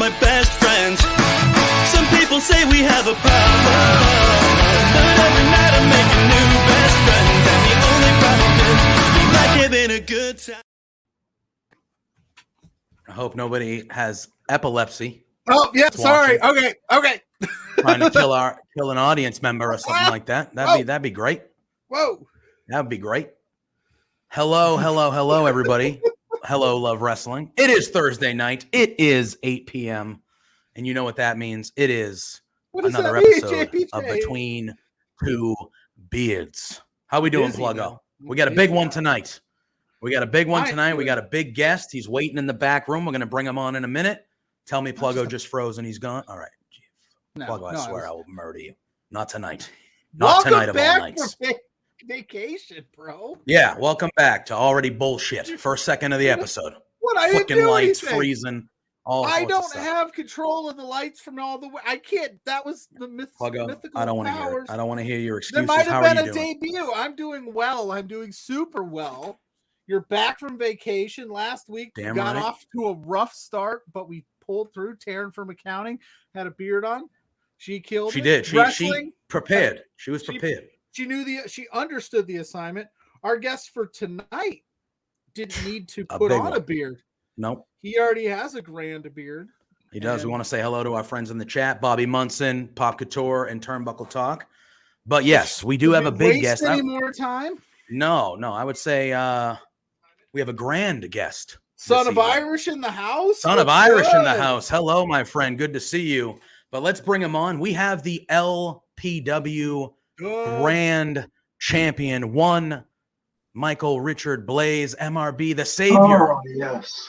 my best friends. Some people say we have a problem, but every night I make a new best friend. And the only problem is we like having a good time. I hope nobody has epilepsy. Oh, yeah, sorry. Okay. Trying to kill an audience member or something like that. That'd be great. Whoa. That'd be great. Hello, everybody. Hello, Love Wrestling. It is Thursday night. It is 8 p.m. And you know what that means. It is another episode of Between Two Beards. How we doing, Pluggo? We got a big one tonight. We got a big guest. He's waiting in the back room. We're going to bring him on in a minute. Tell me Pluggo just froze and he's gone. All right. Pluggo, I swear I will murder you. Not tonight. Not tonight of all nights. Vacation, bro. Yeah, welcome back to already bullshit. First second of the episode. What? I didn't do lights anything. Freezing. I don't have control of the lights from all the way. I can't. That was the mythical I don't want to hear it. I don't want to hear your excuses. There might have been a debut. I'm doing well. I'm doing super well. You're back from vacation. Last week got off to a rough start, but we pulled through. Taryn from accounting had a beard on. She killed. She did. She prepared. She was prepared. She understood the assignment. Our guest for tonight didn't need to put on a beard. Nope. He already has a grand beard. He does. We want to say hello to our friends in the chat, Bobby Munson, Pop Couture, and Turnbuckle Talk. But yes, we do have a big guest. Any more time? No. I would say we have a grand guest. Son of Irish in the house. Son of Irish in the house. Hello, my friend. Good to see you. But let's bring him on. We have the LPW Grand Champion, one Michael Richard Blais, MRB, the Savior. Oh, yes.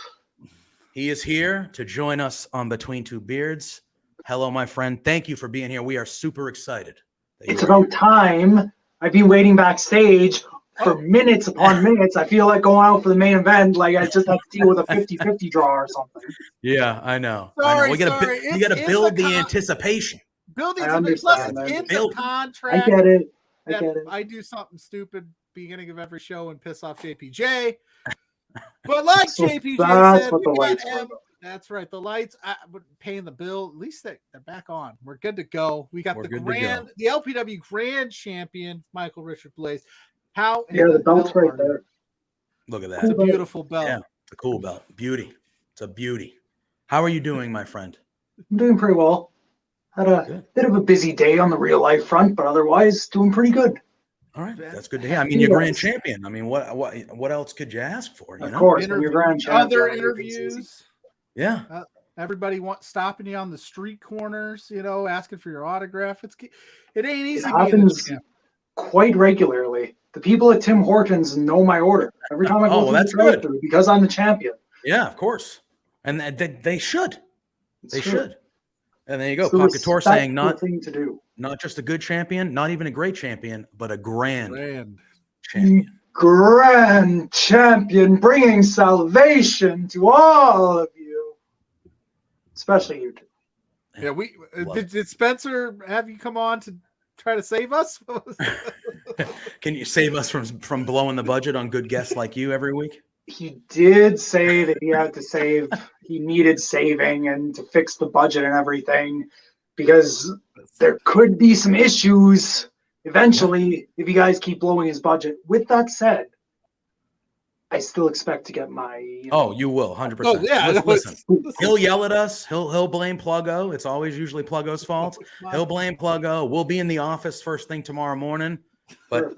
He is here to join us on Between Two Beards. Hello, my friend. Thank you for being here. We are super excited. It's about time. I've been waiting backstage for minutes upon minutes. I feel like going out for the main event. Like I just have to deal with a 50-50 draw or something. Yeah, I know. Sorry, You got to build the anticipation. Building plus it's a contract. I get it. I do something stupid beginning of every show and piss off JPJ. But like JPJ said, that's right. The lights, paying the bill. At least they're back on. We're good to go. We got the LPW Grand Champion, Michael Richard Blais. The belt's right there. Look at that. It's a beautiful belt. Yeah, it's a cool belt. Beauty. It's a beauty. How are you doing, my friend? I'm doing pretty well. Had a bit of a busy day on the real life front, but otherwise doing pretty good. All right, that's good to hear. I mean, you're grand champion. I mean, what else could you ask for? Of course, you're grand champion. Other interviews. Yeah. Everybody stopping you on the street corners, asking for your autograph. It ain't easy. It happens quite regularly. The people at Tim Hortons know my order every time I go through the drive-thru because I'm the champion. Yeah, of course, and they should. They should. And there you go. Pop Couture saying not just a good champion, not even a great champion, but a grand champion. Grand champion, bringing salvation to all of you, especially you two. Yeah, did Spencer have you come on to try to save us? Can you save us from blowing the budget on good guests like you every week? He did say that he had to save. He needed saving and to fix the budget and everything because there could be some issues eventually if you guys keep blowing his budget. With that said, I still expect to get my. You will 100%. Oh, yeah, listen. He'll yell at us. He'll blame Pluggo. It's always usually Pluggo's fault. He'll blame Pluggo. We'll be in the office first thing tomorrow morning, but.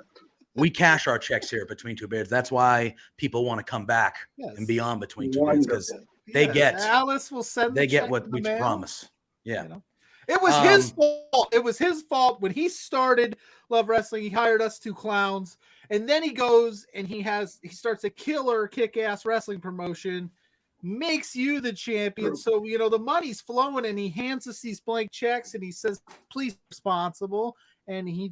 We cash our checks here Between Two Beards. That's why people want to come back and be on Between Two Beards because they get Alice will send. They get what we promise. Yeah, it was his fault. It was his fault when he started Love Wrestling. He hired us two clowns, and then he goes and he starts a killer kick-ass wrestling promotion. Makes you the champion, so the money's flowing, and he hands us these blank checks, and he says, "Please be responsible," and he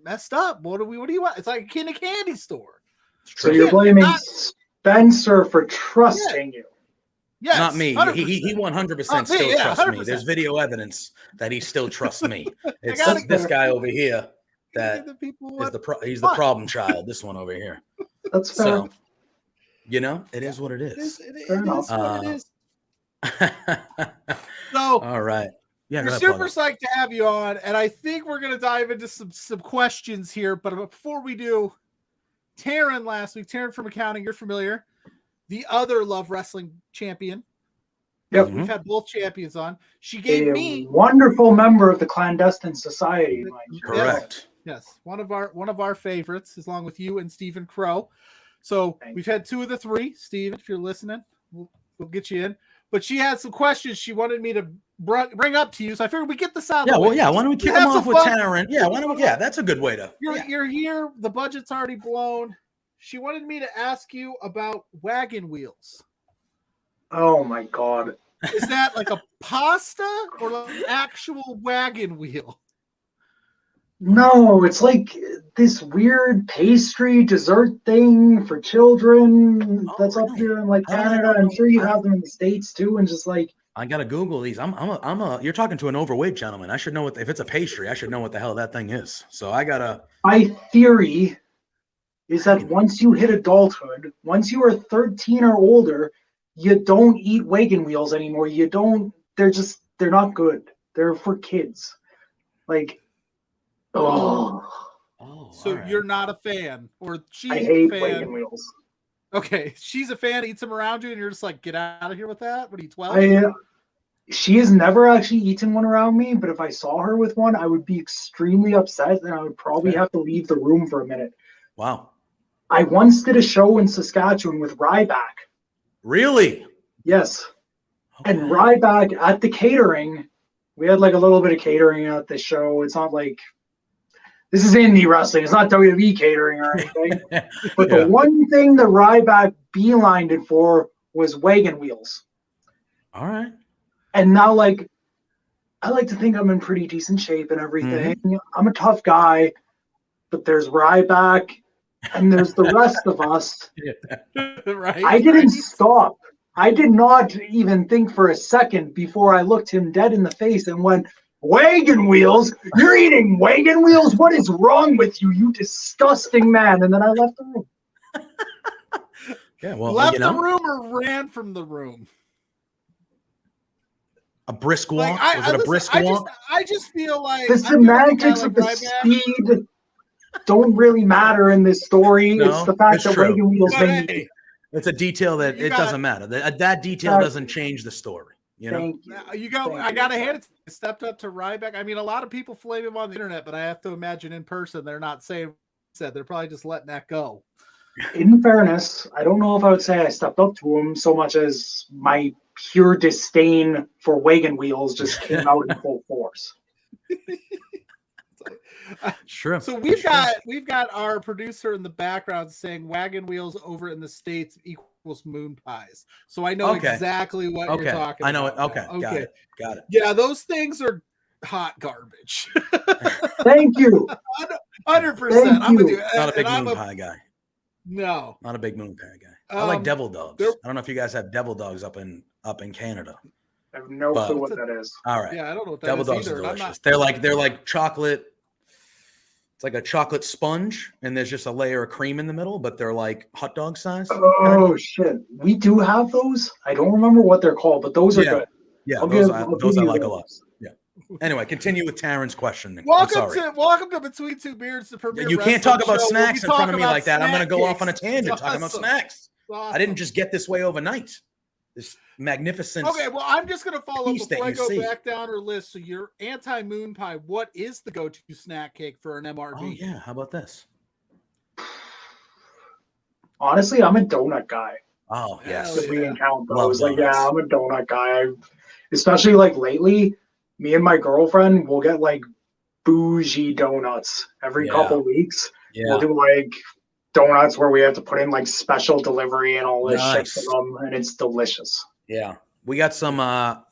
messed up. What do you want? It's like a kid in a candy store. So you're blaming Spencer for trusting you. Yes, not me. He 100% still trusts me. There's video evidence that he still trusts me. It's this guy over here that is he's the problem child. This one over here. That's fair. So, it is what it is. It is what it is. So all right. Yeah, we're go ahead, super Pluggo. psyched to have you on, and I think we're gonna dive into some questions here. But before we do, Taryn last week, Taryn from accounting, you're familiar, the other Love Wrestling champion. Yep. We've had both champions on. She gave A me wonderful member of the clandestine society, mind you. Correct. yes, one of our favorites, along with you and Stephen Crow. So Thank we've had two of the three. Stephen, if you're listening, we'll get you in. But she had some questions she wanted me to bring up to you, so I figured we get this out of Yeah, the way. well, yeah. Why don't we kick have them off some with fun. Taryn? Yeah, why don't we? Yeah, that's a good way to. Yeah. You're here. The budget's already blown. She wanted me to ask you about Wagon Wheels. Oh my god. Is that like a pasta or like an actual wagon wheel? No, it's like this weird pastry dessert thing for children that's up really? here in like I don't Canada. even I'm know. sure you have them in the States too, and just like I gotta Google these. You're talking to an overweight gentleman. I should know if it's a pastry, I should know what the hell that thing is. So I gotta. my theory is that once you hit adulthood, once you are 13 or older, you don't eat wagon wheels anymore. You don't, they're not good. They're for kids. Like, oh, So all right. you're not a fan, or she's I hate a wagon fan. wheels. Okay, she's a fan, eats them around you, and you're just like, get out of here with that? What are you, 12? She has never actually eaten one around me, but if I saw her with one, I would be extremely upset and I would probably have to leave the room for a minute. Wow. I once did a show in Saskatchewan with Ryback. Really? Yes. Okay. And Ryback at the catering, we had like a little bit of catering at the show. It's not like this is indie wrestling. It's not WWE catering or anything. But Yeah. the one thing the Ryback beelined it for was wagon wheels. All right. And now, like, I like to think I'm in pretty decent shape and everything. I'm a tough guy, but there's Ryback and there's the rest of us. Right? I didn't stop. I did not even think for a second before I looked him dead in the face and went, wagon wheels? You're eating wagon wheels? What is wrong with you, you disgusting man? And then I left the room. Yeah. Well, Left you know, the room or ran from the room? a brisk walk. Like, Was it a brisk walk? I just feel like The I feel like a guy semantics like of the Ryback. speed don't really matter in this story. No, it's the fact it's that true. wagon wheels But made me. hey, It's a detail that You it gotta- doesn't matter. That detail doesn't change the story. You know. Thank you. I gotta hand it. Stepped up to Ryback. I mean, a lot of people flame him on the internet, but I have to imagine in person they're not saying said. They're probably just letting that go. In fairness, I don't know if I would say I stepped up to him so much as my pure disdain for wagon wheels just came out in full force. Sure. So we've got our producer in the background saying wagon wheels over in the States equals moon pies. So I know Okay. exactly what Okay. you're talking I know it. about. Okay. now. Got it. Got it. Yeah, those things are hot garbage. Thank you. 100%. I'm with you. Not a big And I'm moon pie guy. No. Not a big moon pie guy. I like devil dogs. there- I don't know if you guys have devil dogs up in Canada. I have no But- clue what that is. All right. Yeah, I don't know what that Devil is dogs either. are and I'm delicious. not. They're like chocolate. It's like a chocolate sponge, and there's just a layer of cream in the middle, but they're like hot dog size. Oh shit, we do have those. I don't remember what they're called, but those are Yeah. good. Yeah, I'll those give- I I'll those give I you like a those. lot. Yeah. Anyway, continue with Taryn's question. I'm Welcome sorry. to Between Two Beards, the premier. You can't talk wrestling about show where snacks we in front talk of me about like that. I'm going to snack go off on a cakes. tangent It's talking about awesome. snacks. It's awesome. I didn't just get this way overnight. This magnificent. Okay, well, I'm just gonna follow up piece that before I you go see. back down her list. So you're anti-moon pie. What is the go-to snack cake for an MRB? Oh yeah, how about this? Honestly, I'm a donut guy. Oh yes. Hell If we yeah. can count Love those, like donuts. yeah, I'm a donut guy. Especially like lately, me and my girlfriend will get like bougie donuts every Yeah. couple weeks. We'll Yeah. do like donuts where we have to put in like special delivery and all this Nice. shit for them, and it's delicious. Yeah. We got some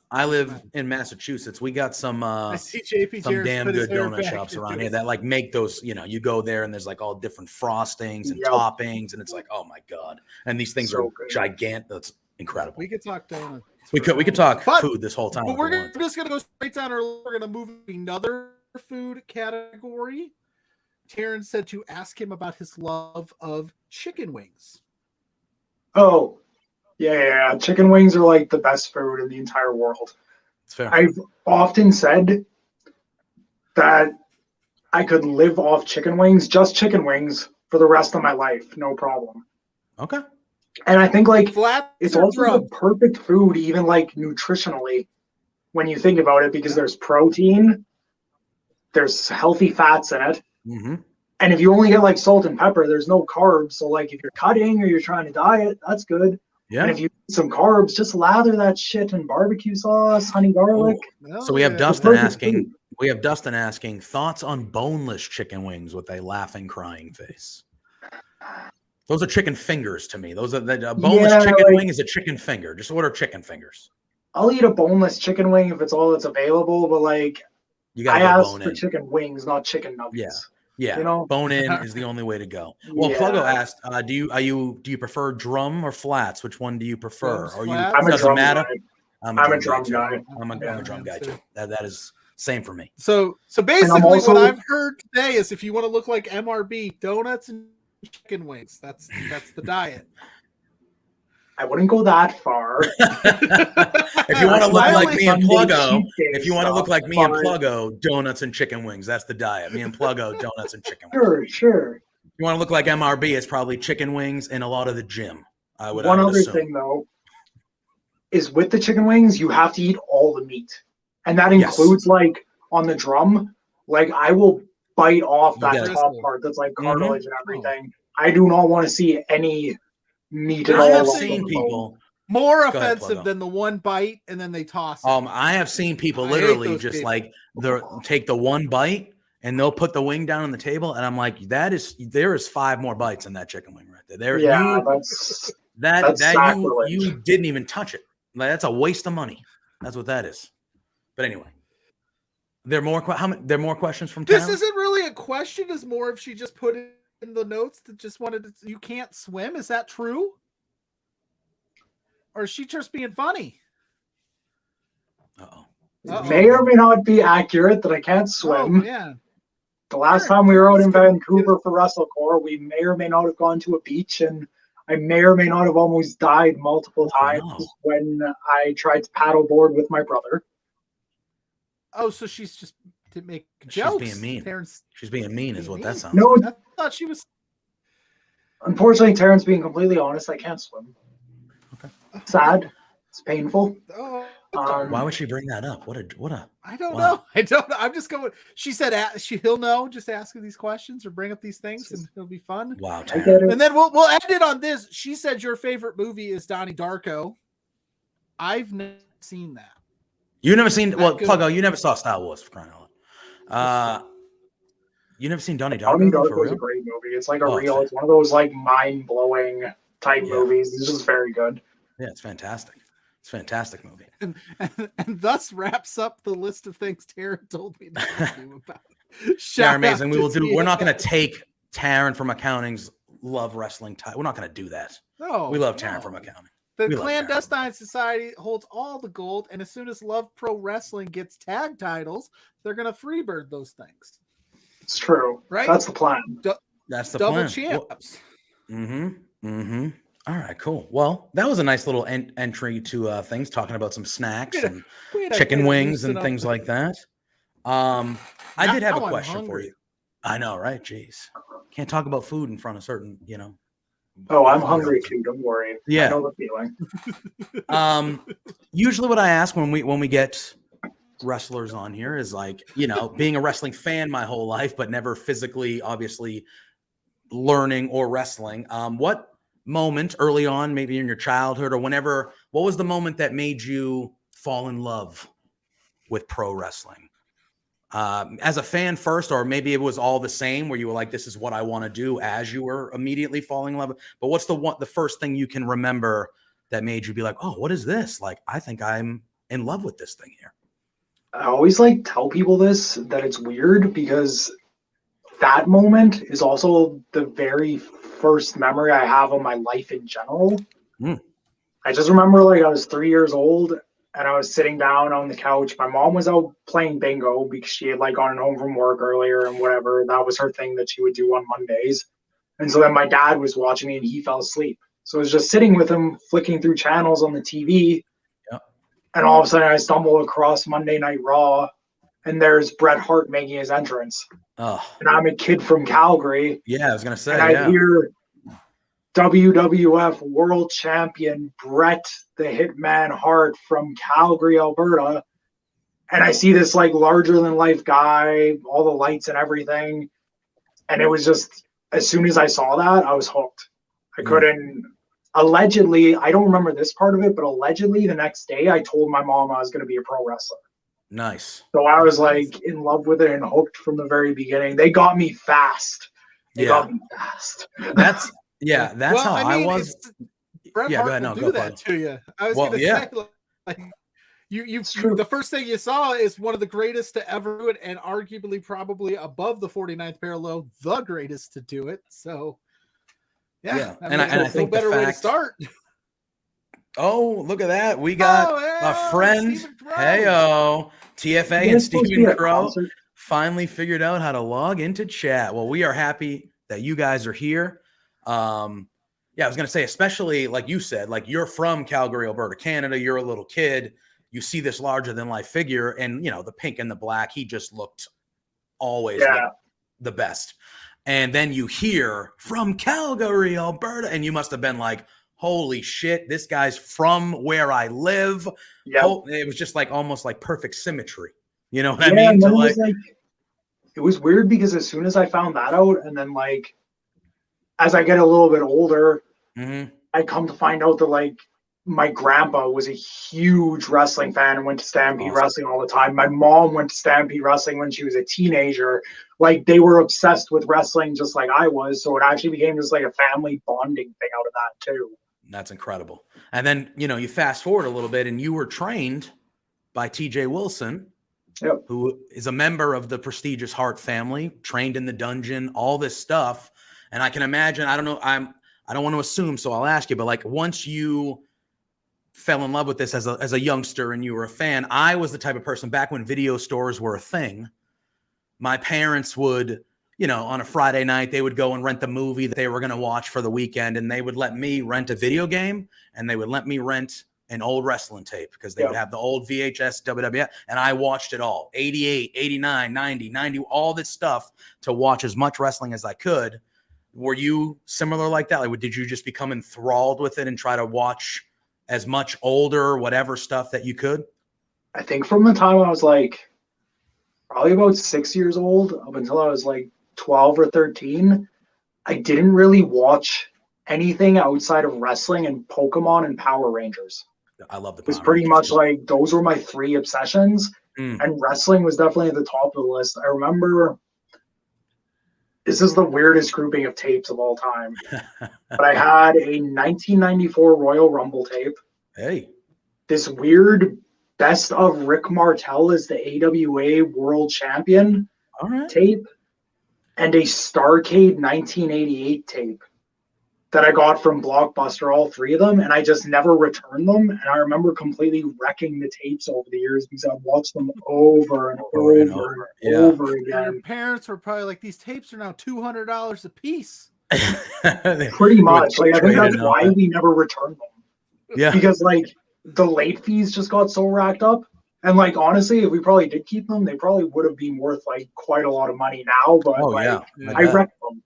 I live in Massachusetts. We got some I see JP some Jarrett's damn put his good hair donut back shops into around it. here that like make those, you go there and there's like all different frostings and Yep. toppings and it's like, oh my God. And these things So are good. gigantic. That's incredible. We could talk donuts. We could talk But- food this whole time. But if we're we wanted to. just gonna go straight down our. We're gonna move another food category. Taryn said to ask him about his love of chicken wings. Oh, Yeah. Chicken wings are like the best food in the entire world. It's fair. I've often said that I could live off chicken wings, just chicken wings, for the rest of my life, no problem. Okay. And I think like Flats it's or also the drums? perfect food, even like nutritionally, when you think about it, because there's protein, there's healthy fats in it. Mm-hmm. And if you only get like salt and pepper, there's no carbs. So like if you're cutting or you're trying to diet, that's good. Yeah. And if you eat some carbs, just lather that shit in barbecue sauce, honey garlic. So we have yeah. Dustin Perfect asking. food. We have Dustin asking thoughts on boneless chicken wings with a laughing, crying face. Those are chicken fingers to me. Those are the boneless Yeah, chicken like- wing is a chicken finger. Just order chicken fingers. I'll eat a boneless chicken wing if it's all that's available, but like You got I to go asked bone for in. chicken wings, not chicken nuggets. Yeah, You know? bone in is the only way to go. Well, Yeah. Pluggo asked, do you prefer drum or flats? Which one do you prefer? Drums, Or you flats? I'm a doesn't drum matter. guy. I'm I'm a a drum drum guy too. guy. I'm a Yeah. drum guy too. That is same for me. So basically, also- what I've heard today is if you want to look like MRB, donuts and chicken wings. That's the diet. I wouldn't go that far. If you want to look I like only- me and Sunday Pluggo, cheat day if you want to look stuff, like me and but- Pluggo, donuts and chicken wings. That's the diet. Me and Pluggo, donuts and chicken wings. Sure. If you want to look like MRB, it's probably chicken wings and a lot of the gym. I would One other assume. thing though is with the chicken wings, you have to eat all the meat. And that Yes. includes like on the drum, like I will bite off You that gotta- top part that's like Mhm. cartilage and everything. I do not want to see any meat at I I all. have also- seen on the bone. people. More Go ahead, offensive Pluggo. than the one bite and then they toss it. I have seen people I hate literally those just people. like take the one bite and they'll put the wing down on the table, and I'm like, there is 5 more bites in that chicken wing right there. There, Yeah, that's you sacrilege. didn't even touch it. Like, that's a waste of money. That's what that is. But anyway, there are more. There are more questions from This Tara? isn't really a question. It's more if she just put it in the notes that just wanted to. You can't swim. Is that true? Or is she just being funny? Uh-oh. Uh-oh. May or may not be accurate that I can't Oh, swim. yeah. The last Sure, time we were out in Karen's gonna Vancouver for WrestleCore, we may or may not have gone to a beach, and I may or may not have almost died multiple Oh, times no. when I tried to paddleboard with my brother. Oh, so she's just to make She's jokes. being mean. Terrence, She's being mean, is what that sounds No, like. I thought she was. unfortunately, Terrence, being completely honest, I can't swim. Okay. Sad. It's painful. Oh, Why would she bring that up? What a I don't Wow. know. I don't know. I'm just going. She said he'll know. Just ask her these questions or bring up these things, and it'll be fun. wow, I Tara. get it. And then we'll end it on this. She said your favorite movie is Donnie Darko. I've never seen that. You never seen good. Pluggo, you never saw Star Wars for crying out loud. You never seen Donnie Donnie Darko for Darko is a real? great movie. It's like a Oh, it's real, it's one of those like mind blowing type Yeah. movies. It's just very good. Yeah, it's fantastic. It's a fantastic movie. And thus wraps up the list of things Tara told me to ask you about. They're Shout amazing. out to We're not Tia. going to take Taryn from accounting's love wrestling title. We're not going to do that. No, We love Taryn no. from accounting. The We love Taryn. Clandestine Society holds all the gold, and as soon as Love Pro Wrestling gets tag titles, they're gonna freebird those things. It's true. Right? That's the plan. That's the Double plan. champs. All right, cool. Well, that was a nice little entry to things, talking about some snacks and Way to chicken wings loosen and up things the- like that. I did have a Now I'm question for hungry. you. I know, right? Jeez. Can't talk about food in front of certain, Oh, I'm hungry too. Don't worry. Yeah. I know the feeling. Usually what I ask when we get wrestlers on here is like, being a wrestling fan my whole life, but never physically, obviously learning or wrestling. What moment early on, maybe in your childhood or whenever, what was the moment that made you fall in love with pro wrestling? As a fan first, or maybe it was all the same where you were like, this is what I want to do as you were immediately falling in love. But what's the first thing you can remember that made you be like, oh, what is this? Like, I think I'm in love with this thing here. I always like tell people this, that it's weird because that moment is also the very first memory I have of my life in general. Mm. I just remember like I was 3 years old and I was sitting down on the couch. My mom was out playing bingo because she had like gone home from work earlier and whatever. That was her thing that she would do on Mondays. And so then my dad was watching me and he fell asleep. So I was just sitting with him, flicking through channels on the TV. Yep. And all of a sudden I stumble across Monday Night Raw, and there's Bret Hart making his entrance. Oh, And I'm a kid from Calgary. yeah, I was gonna say, And I hear WWF World Champion Bret the Hitman Hart from Calgary, Alberta. And I see this like larger than life guy, all the lights and everything. And it was just, as soon as I saw that, I was hooked. I couldn't, allegedly, I don't remember this part of it, but allegedly the next day I told my mom I was going to be a pro wrestler. Nice. So I was like in love with it and hooked from the very beginning. They got me fast. They got me fast. That's how I was. Bret Yeah, Hart go ahead. No, will go do that to you. I was gonna say, like you the first thing you saw is one of the greatest to ever do it, and arguably probably above the 49th parallel, the greatest to do it. So yeah. I mean, and I think no better way to start. Oh, look at that. We got a friend. Heyo. TFA and Stephen Crow finally figured out how to log into chat. Well, we are happy that you guys are here. Yeah, I was going to say, especially like you said, like you're from Calgary, Alberta, Canada. You're a little kid. You see this larger than life figure, and you know, the pink and the black, he just looked always like the best. And then you hear from Calgary, Alberta, and you must have been like, holy shit, this guy's from where I live. Yeah. It was just like almost like perfect symmetry. You know what I mean? It was weird because as soon as I found that out, and then like as I get a little bit older, I come to find out that like my grandpa was a huge wrestling fan and went to Stampede Wrestling all the time. My mom went to Stampede Wrestling when she was a teenager. Like they were obsessed with wrestling just like I was. So it actually became just like a family bonding thing out of that too. That's incredible. And then, you know, you fast forward a little bit and you were trained by TJ Wilson, who is a member of the prestigious Hart family, trained in the dungeon, all this stuff. And I can imagine, I don't know, I don't want to assume, so I'll ask you, but like once you fell in love with this as a youngster and you were a fan, I was the type of person back when video stores were a thing. My parents would, you know, on a Friday night, they would go and rent the movie that they were going to watch for the weekend. And they would let me rent a video game and they would let me rent an old wrestling tape because they would have the old VHS WWF. And I watched it all, 88, 89, 90, all this stuff to watch as much wrestling as I could. Were you similar like that? Like, did you just become enthralled with it and try to watch as much older, whatever stuff that you could? I think from the time I was like probably about 6 years old up until I was like 12 or 13, I didn't really watch anything outside of wrestling and Pokemon and Power Rangers. I love the It was pretty much like those were my three obsessions. And wrestling was definitely at the top of the list. I remember this is the weirdest grouping of tapes of all time. But I had a 1994 Royal Rumble tape. Hey. This weird best of Rick Martel as the AWA World Champion tape. And a Starrcade 1988 tape that I got from Blockbuster, all three of them. And I just never returned them. And I remember completely wrecking the tapes over the years because I've watched them over and over again. Your parents were probably like, these tapes are now $200 a piece. Pretty much. Like I think that's why we never returned them. Yeah. Because like the late fees just got so racked up. And like honestly, if we probably did keep them, they probably would have been worth like quite a lot of money now. But I wrecked them.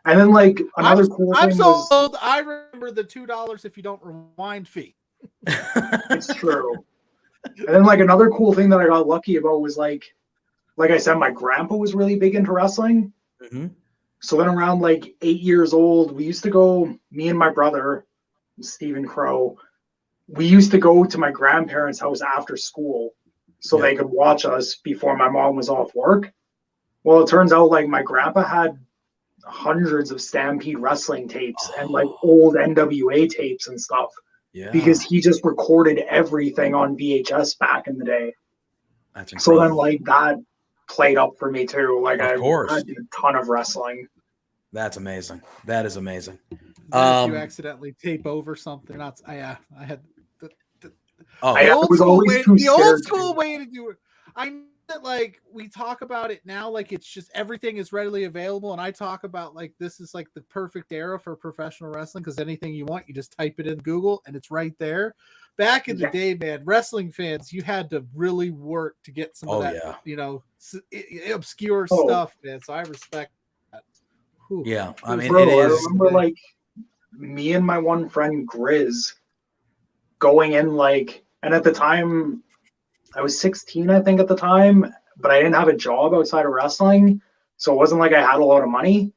And then like another cool thing was old, I remember the $2 if you don't rewind fee. It's true. And then like another cool thing that I got lucky about was like I said, my grandpa was really big into wrestling. So then around like 8 years old, we used to go, me and my brother, Stephen Crow, we used to go to my grandparents' house after school so they could watch us before my mom was off work. Well, it turns out like my grandpa had hundreds of Stampede wrestling tapes and like old NWA tapes and stuff because he just recorded everything on VHS back in the day. That's incredible. So then like that played up for me too. Like I did a ton of wrestling. That's amazing. That is amazing. If you accidentally tape over something, I had I was always too scared. The old school way to do it. I that like we talk about it now like it's just everything is readily available, and I talk about like this is like the perfect era for professional wrestling because anything you want you just type it in Google and it's right there. Back in the day, man, wrestling fans, you had to really work to get some of that, obscure stuff, man. So I respect that. Whew. Yeah, I mean, Bro, it is. I remember like me and my one friend Grizz going in like, and at the time I was 16, I think at the time, but I didn't have a job outside of wrestling, so it wasn't like I had a lot of money.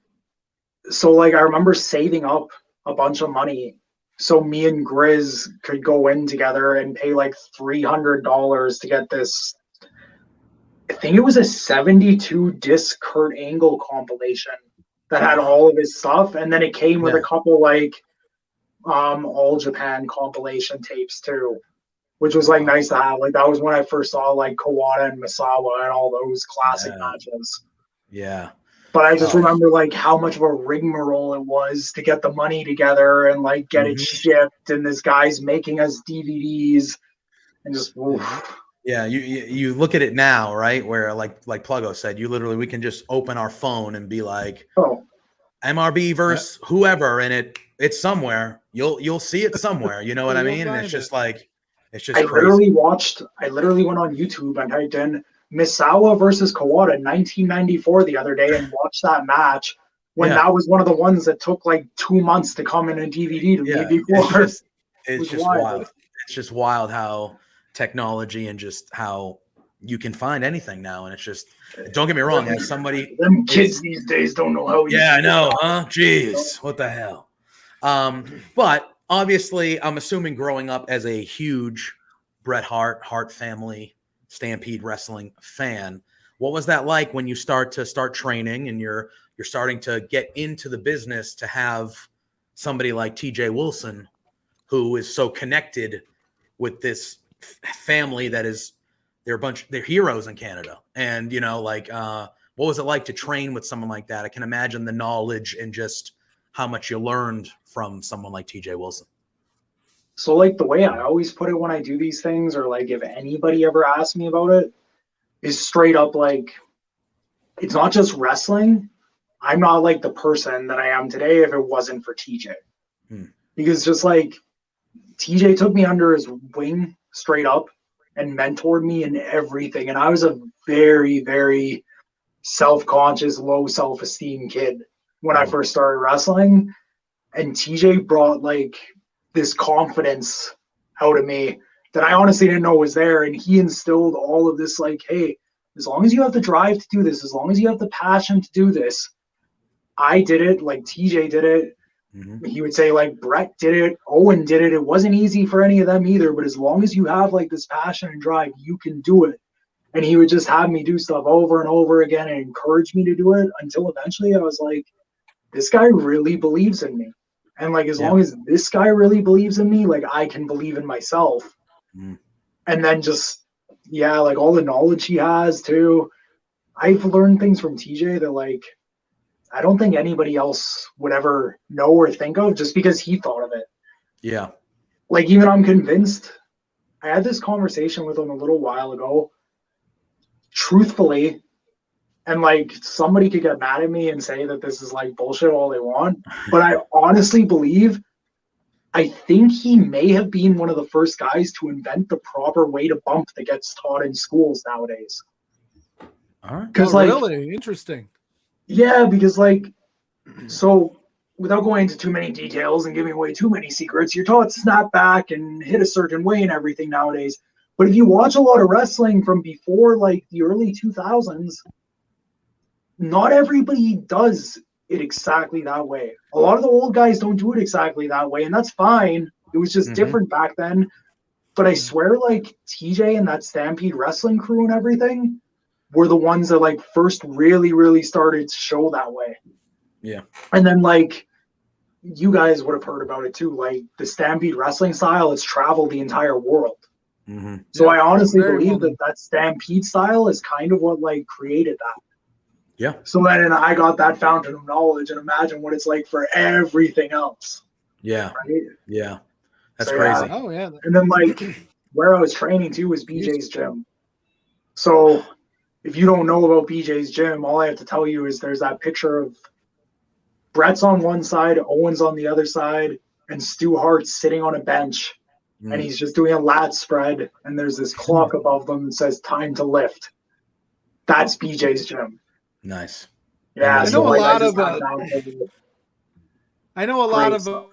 So like I remember saving up a bunch of money so me and Grizz could go in together and pay like $300 to get this. I think it was a 72 disc Kurt Angle compilation that had all of his stuff, and then it came with a couple like All Japan compilation tapes too, which was like nice to have. Like that was when I first saw like Kawada and Misawa and all those classic matches. Yeah. But I just remember like how much of a rigmarole it was to get the money together and like get it shipped, and this guy's making us DVDs and just oof. Yeah, you look at it now, right? Where like Pluggo said, we can just open our phone and be like, MRB versus whoever, and it's somewhere. You'll see it somewhere. You know what I mean? And it's just like it's just I crazy. I literally went on YouTube and typed in Misawa versus Kawada 1994 the other day and watched that match when that was one of the ones that took like 2 months to come in a DVD to me before. It's just wild. It's just wild how technology and just how you can find anything now, and it's just, don't get me wrong, as somebody, them kids these days don't know how. I know, huh? Jeez, what the hell? But obviously, I'm assuming growing up as a huge Bret Hart family, Stampede Wrestling fan, what was that like when you start training and you're starting to get into the business to have somebody like TJ Wilson, who is so connected with this family that is they're heroes in Canada, and what was it like to train with someone like that? I can imagine the knowledge and just how much you learned from someone like TJ Wilson. So like the way I always put it when I do these things, or like if anybody ever asks me about it, is straight up like, it's not just wrestling. I'm not like the person that I am today if it wasn't for TJ. Because just like TJ took me under his wing straight up and mentored me in everything. And I was a very, very self-conscious, low self-esteem kid when I first started wrestling. And TJ brought like this confidence out of me that I honestly didn't know was there. And he instilled all of this, like, hey, as long as you have the drive to do this, as long as you have the passion to do this, I did it, like TJ did it. He would say like Brett did it, Owen did it. It wasn't easy for any of them either, but as long as you have like this passion and drive, you can do it. And he would just have me do stuff over and over again and encourage me to do it until eventually I was like, this guy really believes in me. And like, as long as this guy really believes in me, like I can believe in myself. And then just, like all the knowledge he has too. I've learned things from TJ that like, I don't think anybody else would ever know or think of just because he thought of it. Yeah. Like even I'm convinced, I had this conversation with him a little while ago, truthfully, and like somebody could get mad at me and say that this is like bullshit all they want, but I honestly believe, I think he may have been one of the first guys to invent the proper way to bump that gets taught in schools nowadays. All right. Because really interesting. Yeah, because like, so without going into too many details and giving away too many secrets, you're taught to snap back and hit a certain way and everything nowadays. But if you watch a lot of wrestling from before like the early 2000s, not everybody does it exactly that way. A lot of the old guys don't do it exactly that way, and that's fine. It was just different back then. But I swear, like TJ and that Stampede Wrestling crew and everything were the ones that like first really, really started to show that way. Yeah. And then like you guys would have heard about it too. Like the Stampede Wrestling style has traveled the entire world. So I honestly believe that Stampede style is kind of what like created that. Yeah. So then I got that fountain of knowledge, and imagine what it's like for everything else. Yeah. Right? Yeah. That's crazy. Yeah. And then like where I was training too was BJ's gym. So if you don't know about BJ's gym, all I have to tell you is there's that picture of Brett's on one side, Owen's on the other side, and Stu Hart's sitting on a bench, and he's just doing a lat spread, and there's this clock above them that says time to lift. That's BJ's gym. Nice. Yeah, I so know a like, lot I just of had that. I know a lot Great of stuff.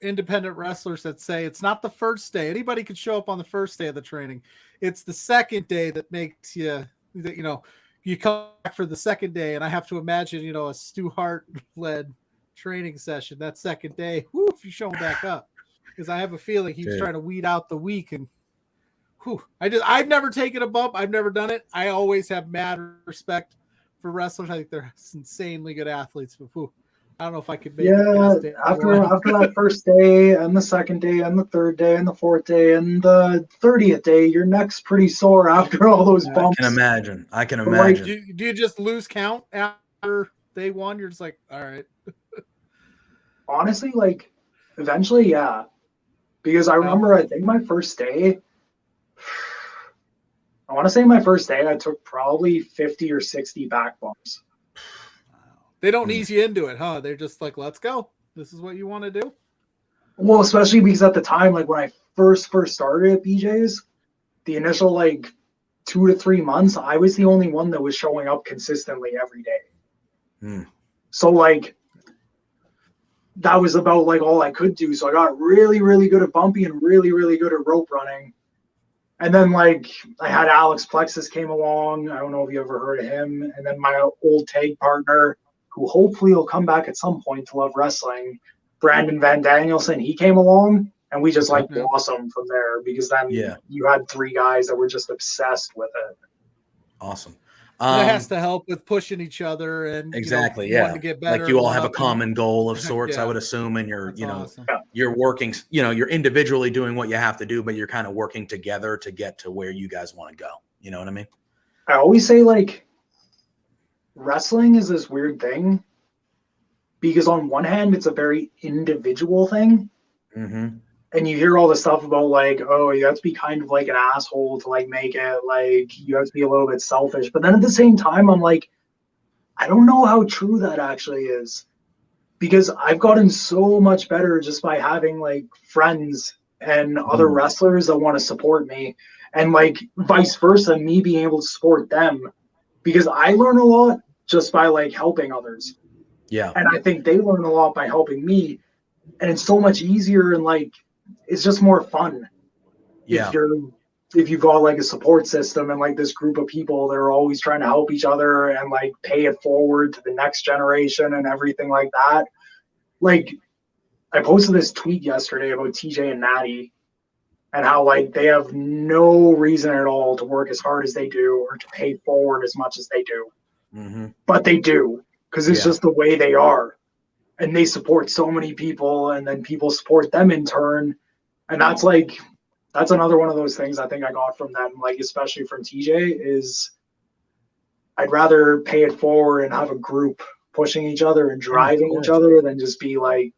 independent wrestlers that say it's not the first day. Anybody could show up on the first day of the training. It's the second day that makes you, you know, you come back for the second day. And I have to imagine, you know, a Stu Hart led training session that second day. Whoo, if you show him back up, because I have a feeling he was trying to weed out the weak. And whew, I've never taken a bump. I've never done it. I always have mad respect for wrestlers. I think they're insanely good athletes, but whew, I don't know if I could make it past day after one. after that first day and the second day and the third day and the fourth day and the 30th day, your neck's pretty sore after all those bumps. I can imagine. But, like, Do you just lose count after day one? You're just like, all right. honestly, like, eventually, yeah. Because I remember, I think my first day, I want to say my first day, I took probably 50 or 60 back bumps. They don't ease you into it, huh? They're just like, let's go. This is what you want to do. Well, especially because at the time, like when I first started at BJ's, the initial like 2 to 3 months, I was the only one that was showing up consistently every day. So like that was about like all I could do. So I got really, really good at bumpy and really, really good at rope running. And then like I had Alex Plexus came along. I don't know if you ever heard of him. And then my old tag partner, who hopefully will come back at some point to Love Wrestling, Brandon Van Danielson, he came along, and we just like blossomed from there, because then you had 3 guys that were just obsessed with it. Awesome. That has to help with pushing each other and exactly, you know, wanting to get better. Like you all have a common goal of sorts, I would assume, and you're That's you know awesome. you're working, you know, you're individually doing what you have to do, but you're kind of working together to get to where you guys want to go. You know what I mean? I always say like wrestling is this weird thing, because on one hand it's a very individual thing, and you hear all this stuff about like, oh, you have to be kind of like an asshole to like make it, like you have to be a little bit selfish. But then at the same time, I'm like, I don't know how true that actually is, because I've gotten so much better just by having like friends and other wrestlers that want to support me, and like vice versa, me being able to support them, because I learn a lot just by like helping others. Yeah. And I think they learn a lot by helping me. And it's so much easier, and like it's just more fun. Yeah. If you've got like a support system and like this group of people that are always trying to help each other and like pay it forward to the next generation and everything like that. Like I posted this tweet yesterday about TJ and Natty, and how like they have no reason at all to work as hard as they do or to pay forward as much as they do. But they do, because it's just the way they are. And they support so many people, and then people support them in turn. And that's another one of those things I think I got from them, like especially from TJ, is I'd rather pay it forward and have a group pushing each other and driving each other than just be like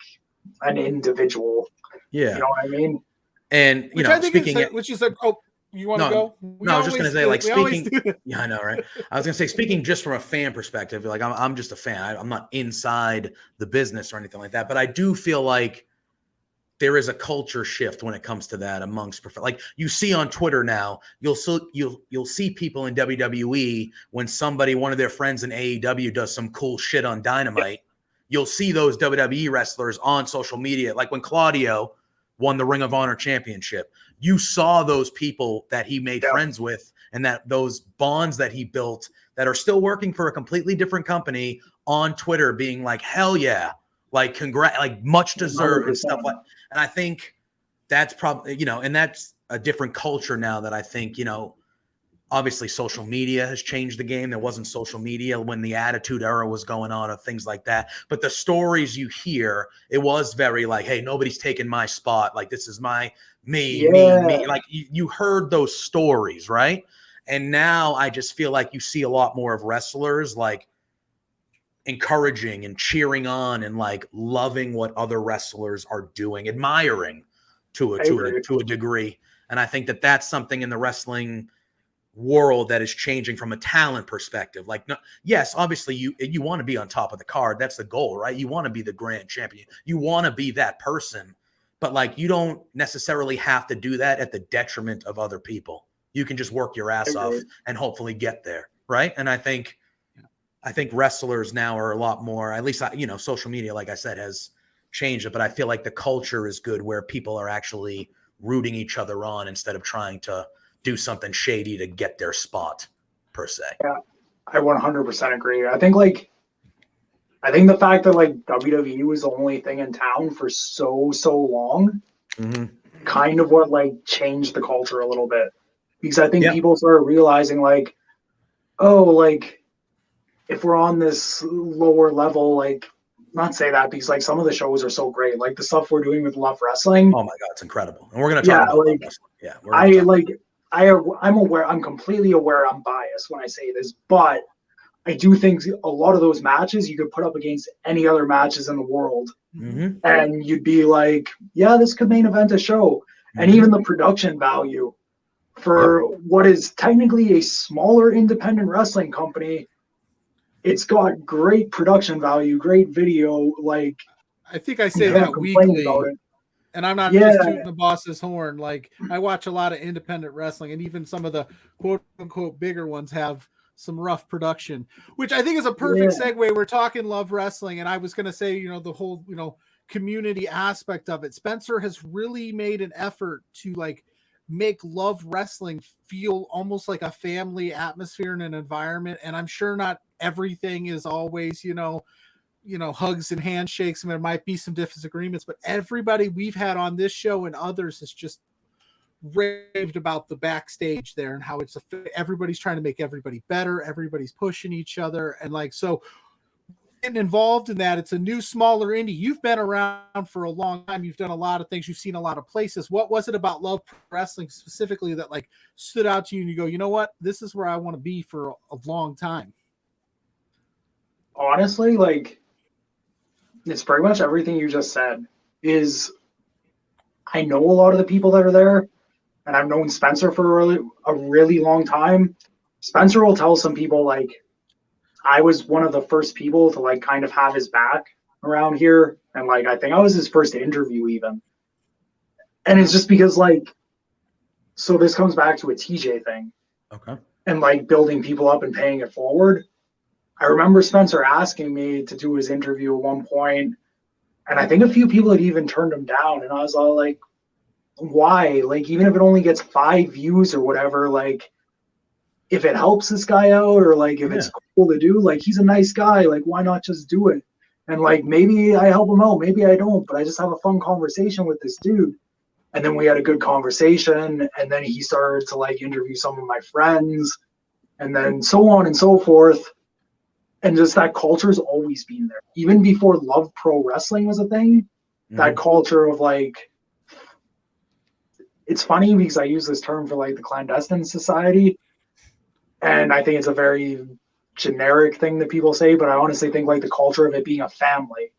an individual. Yeah. You know what I mean? And you know, speaking which is like, oh, you want to go? No, I was just gonna say, like, speaking. Yeah, I know, right? I was gonna say, speaking just from a fan perspective, like I'm just a fan. I'm not inside the business or anything like that, but I do feel like there is a culture shift when it comes to that amongst like you see on Twitter now. You'll see people in WWE when one of their friends in AEW does some cool shit on Dynamite. You'll see those WWE wrestlers on social media, like when Claudio won the Ring of Honor championship. You saw those people that he made friends with, and that those bonds that he built that are still working for a completely different company on Twitter being like, hell yeah, like like much deserved and stuff like. And I think that's probably, you know, and that's a different culture now that I think, you know, obviously social media has changed the game. There wasn't social media when the Attitude Era was going on or things like that. But the stories you hear, it was very like, hey, nobody's taking my spot. Like, this is me. Like you heard those stories, right? And now I just feel like you see a lot more of wrestlers like encouraging and cheering on and like loving what other wrestlers are doing, admiring to a degree. And I think that that's something in the wrestling world that is changing from a talent perspective. Like, no, yes, obviously you want to be on top of the card. That's the goal, right? You want to be the grand champion. You want to be that person, but like, you don't necessarily have to do that at the detriment of other people. You can just work your ass off and hopefully get there. Right. And I think wrestlers now are a lot more, at least, you know, social media, like I said, has changed it, but I feel like the culture is good where people are actually rooting each other on instead of trying to do something shady to get their spot, per se. Yeah, I 100% agree. I think the fact that like WWE was the only thing in town for so long, kind of what like changed the culture a little bit, because I think people started realizing like, oh, like if we're on this lower level, like, not say that because like some of the shows are so great, like the stuff we're doing with Love Wrestling. Oh my God, it's incredible. And we're going to talk about Love Wrestling. Yeah, I'm aware, I'm completely aware I'm biased when I say this, but I do think a lot of those matches you could put up against any other matches in the world. And you'd be like, yeah, this could main event a show. And even the production value for what is technically a smaller independent wrestling company, it's got great production value, great video. Like, I think I say that weekly. And I'm not just tooting the boss's horn. Like, I watch a lot of independent wrestling, and even some of the quote unquote bigger ones have some rough production, which I think is a perfect segue. We're talking Love Wrestling, and I was going to say, you know, the whole, you know, community aspect of it. Spencer has really made an effort to like make Love Wrestling feel almost like a family atmosphere and an environment. And I'm sure not everything is always, you know, hugs and handshakes, and there might be some disagreements, but everybody we've had on this show and others has just raved about the backstage there and how it's everybody's trying to make everybody better. Everybody's pushing each other. And like, so getting involved in that, it's a new, smaller indie. You've been around for a long time. You've done a lot of things. You've seen a lot of places. What was it about Love Wrestling specifically that like stood out to you and you go, you know what, this is where I want to be for a long time? Honestly, like, it's pretty much everything you just said. Is I know a lot of the people that are there, and I've known Spencer for a really long time. Spencer will tell some people like, I was one of the first people to like kind of have his back around here, and like I think I was his first interview even. And it's just because like, so this comes back to a TJ thing, and like building people up and paying it forward. I remember Spencer asking me to do his interview at one point, and I think a few people had even turned him down, and I was all like, why? Like, even if it only gets 5 views or whatever, like, if it helps this guy out, or like if it's cool to do, like, he's a nice guy, like, why not just do it? And like, maybe I help him out, maybe I don't, but I just have a fun conversation with this dude. And then we had a good conversation, and then he started to like interview some of my friends, and then so on and so forth. And just that culture's always been there. Even before Love Pro Wrestling was a thing, that culture of like, it's funny because I use this term for like the clandestine society. And I think it's a very generic thing that people say, but I honestly think like the culture of it being a family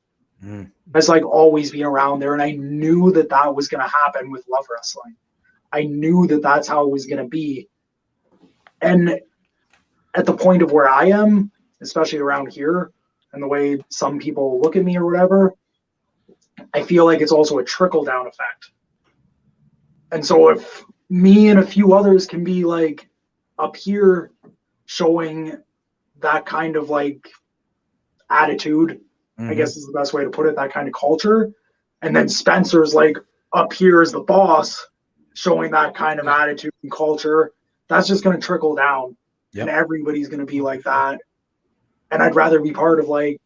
has like always been around there. And I knew that that was going to happen with Love Wrestling. I knew that that's how it was going to be. And at the point of where I am, especially around here, and the way some people look at me or whatever, I feel like it's also a trickle-down effect. And so if me and a few others can be like up here showing that kind of like attitude, I guess is the best way to put it, that kind of culture, and then Spencer's like up here as the boss showing that kind of attitude and culture, that's just going to trickle down. And everybody's going to be like that. And I'd rather be part of like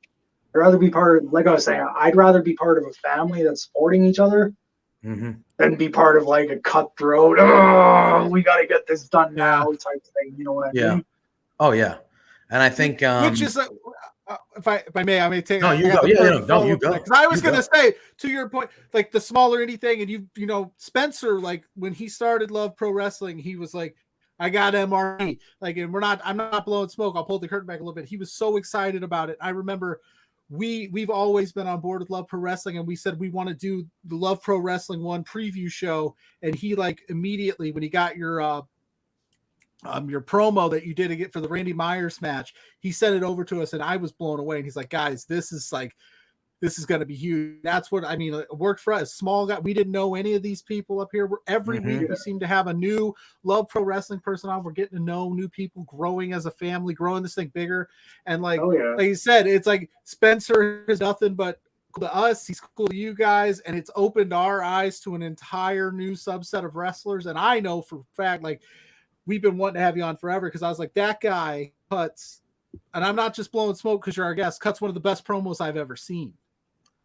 I was saying, I'd rather be part of a family that's supporting each other than be part of like a cutthroat, oh, we got to get this done now type thing. You know what I mean? Oh yeah. And I think, which is, if I may, I may take. No, you go. You go. Because I was going to say, to your point, like the smaller indie thing, and you know, Spencer, like when he started Love Pro Wrestling, he was like, I got MRE, like, and I'm not blowing smoke. I'll pull the curtain back a little bit. He was so excited about it. I remember we've always been on board with Love Pro Wrestling, and we said we want to do the Love Pro Wrestling 1 preview show. And he like immediately, when he got your your promo that you did to get for the Randy Myers match. He sent it over to us, and I was blown away. And he's like, guys, this is going to be huge. That's what I mean. It worked for us. Small guy. We didn't know any of these people up here. Every week we seem to have a new Love Pro Wrestling person on. We're getting to know new people, growing as a family, growing this thing bigger. And like you said, it's like Spencer is nothing but cool to us. He's cool to you guys. And it's opened our eyes to an entire new subset of wrestlers. And I know for a fact, like, we've been wanting to have you on forever because I was like, that guy cuts, and I'm not just blowing smoke because you're our guest, cuts one of the best promos I've ever seen.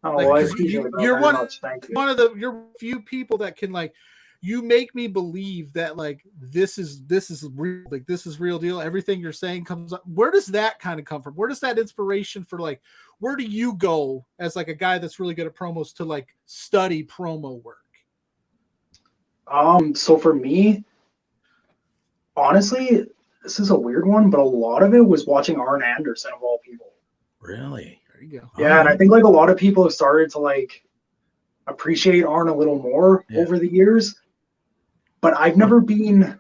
Oh, like, well, I appreciate it you're very much. Thank you. You're few people that can, like, you make me believe that, like, this is real, like, this is real deal. Everything you're saying comes up. Where does that kind of come from? Where does that inspiration for, like, where do you go as like a guy that's really good at promos to like study promo work? So for me, honestly, this is a weird one, but a lot of it was watching Arn Anderson of all people. Really? There you go. Yeah, and I think like a lot of people have started to like appreciate Arn a little more over the years. But I've never been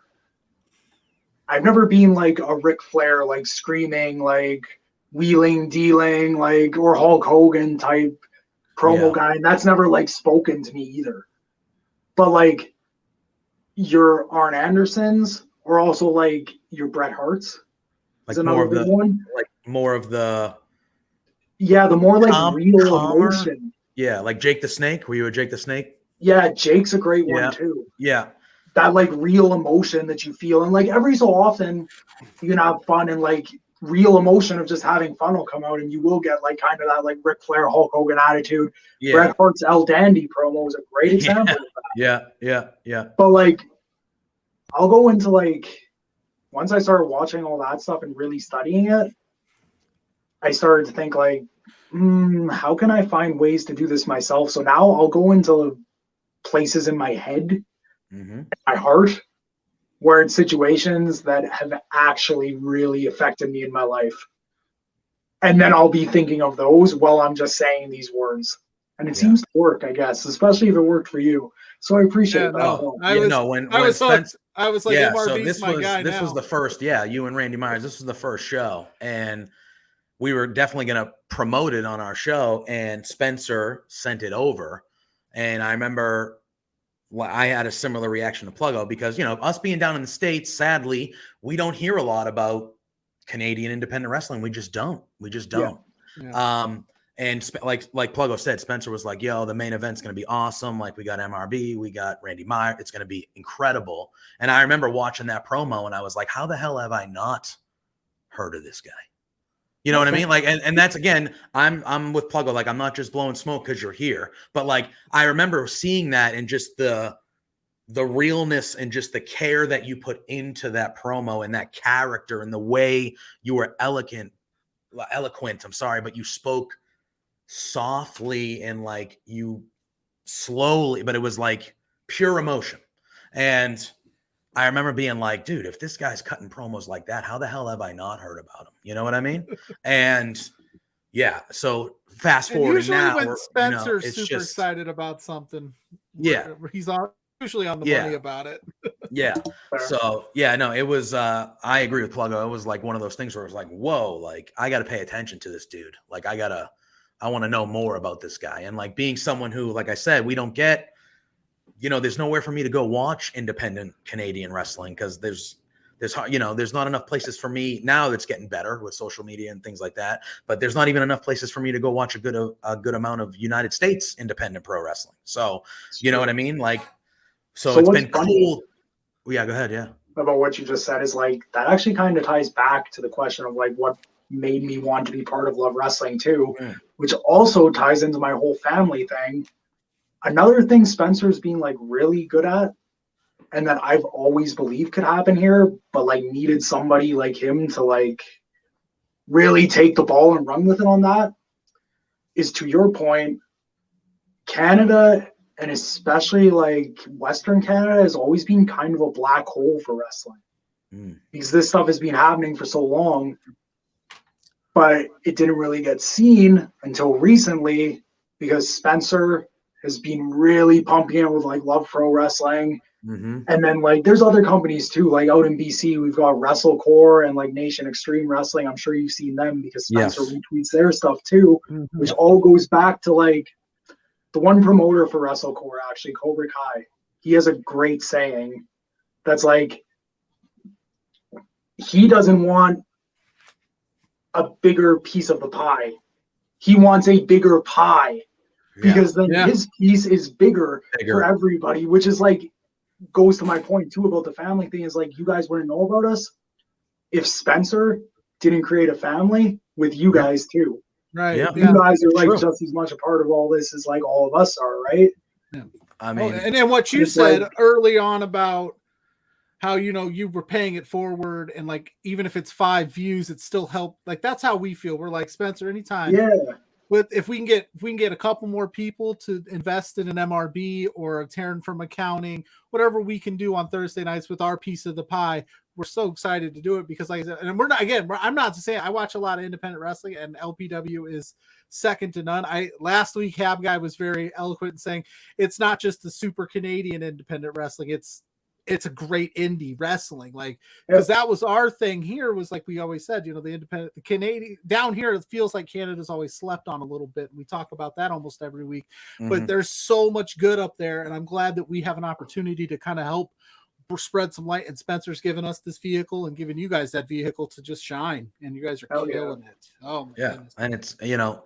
like a Ric Flair, like screaming, like wheeling, dealing, like, or Hulk Hogan type promo guy. And that's never like spoken to me either. But like your Arn Andersons, or also like your Bret Harts, like is another big one. Like more of the the more like real emotion. Yeah, like Jake the Snake. Were you a Jake the Snake? Yeah, Jake's a great one too. Yeah. That like real emotion that you feel, and like every so often you can have fun, and like real emotion of just having fun will come out, and you will get like kind of that like Ric Flair, Hulk Hogan attitude. Bret Hart's El Dandy promo is a great example of that. Yeah. But like, I'll go into like, once I started watching all that stuff and really studying it, I started to think like, how can I find ways to do this myself? So now I'll go into places in my head, my heart, where it's situations that have actually really affected me in my life. And then I'll be thinking of those while I'm just saying these words. And it seems to work, I guess, especially if it worked for you. So I appreciate that. I was like, MRB's so this was the first, you and Randy Myers, this was the first show. And we were definitely going to promote it on our show. And Spencer sent it over. And I remember I had a similar reaction to Pluggo because, you know, us being down in the States, sadly, we don't hear a lot about Canadian independent wrestling. We just don't. Yeah. And like Pluggo said, Spencer was like, yo, the main event's going to be awesome. Like, we got MRB, we got Randy Myers. It's going to be incredible. And I remember watching that promo and I was like, how the hell have I not heard of this guy? You know what I mean? Like, and that's, again, I'm with Pluggo. Like, I'm not just blowing smoke because you're here, but like, I remember seeing that and just the realness and just the care that you put into that promo and that character and the way you were eloquent. I'm sorry, but you spoke softly and like you slowly, but it was like pure emotion. And I remember being like, dude, if this guy's cutting promos like that, how the hell have I not heard about him? You know what I mean? And so fast forward now, when Spencer's super excited about something, he's usually on the money about it. So it was I agree with Pluggo. It was like one of those things where it was like, whoa, like I got to pay attention to this dude. Like I want to know more about this guy. And like being someone who, like I said, we don't get, there's nowhere for me to go watch independent Canadian wrestling because there's not enough places for me now. That's getting better with social media and things like that. But there's not even enough places for me to go watch a good amount of United States independent pro wrestling. So, you know what I mean? Like, so it's been cool. Yeah, go ahead. Yeah. About what you just said is like, that actually kind of ties back to the question of like, what made me want to be part of Love Wrestling too, which also ties into my whole family thing. Another thing Spencer's being like really good at, and that I've always believed could happen here, but like needed somebody like him to like really take the ball and run with it on that, is, to your point, Canada, and especially like Western Canada, has always been kind of a black hole for wrestling because this stuff has been happening for so long, but it didn't really get seen until recently because Spencer has been really pumping it with like Love Pro Wrestling. Mm-hmm. And then like there's other companies too, like out in BC, we've got WrestleCore and like Nation Extreme Wrestling. I'm sure you've seen them because Spencer Yes. retweets their stuff too, which all goes back to like the one promoter for WrestleCore, actually, Cobra Kai. He has a great saying that's like, he doesn't want a bigger piece of the pie. He wants a bigger pie because then his piece is bigger for everybody, which is like, goes to my point too about the family thing, is like, you guys wouldn't know about us if Spencer didn't create a family with you guys too. Right. Yeah. You guys are like just as much a part of all this as like all of us are, right? Yeah. I mean, and then what you said early on about how, you know, you were paying it forward, and like, even if it's 5 views, it still helped. Like, that's how we feel. We're like, Spencer, anytime. Yeah. If we can get a couple more people to invest in an MRB or a Taryn from accounting, whatever we can do on Thursday nights with our piece of the pie, we're so excited to do it, because like I said, and I'm not to say, I watch a lot of independent wrestling, and LPW is second to none. Last week Hab Guy was very eloquent in saying it's not just the super Canadian independent wrestling, it's a great indie wrestling, like, because that was our thing here, was like we always said, you know, the Canadian down here, it feels like Canada's always slept on a little bit, and we talk about that almost every week. But there's so much good up there, and I'm glad that we have an opportunity to kind of help spread some light, and Spencer's given us this vehicle and giving you guys that vehicle to just shine, and you guys are killing it. Oh my goodness. And it's, you know,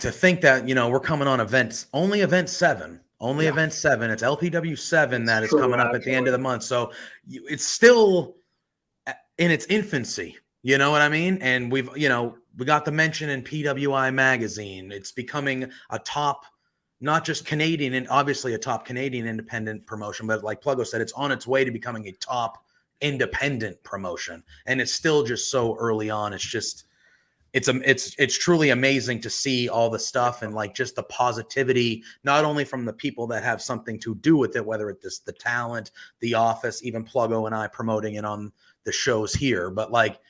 to think that, you know, we're coming on event 7. Event 7. It's LPW 7 that is coming up at the end of the month. So it's still in its infancy. You know what I mean? And we got the mention in PWI magazine. It's becoming a top, not just Canadian, and obviously a top Canadian independent promotion, but like Pluggo said, it's on its way to becoming a top independent promotion. And it's still just so early on. It's just, it's truly amazing to see all the stuff, and like just the positivity, not only from the people that have something to do with it, whether it's the talent, the office, even Pluggo and I promoting it on the shows here, but like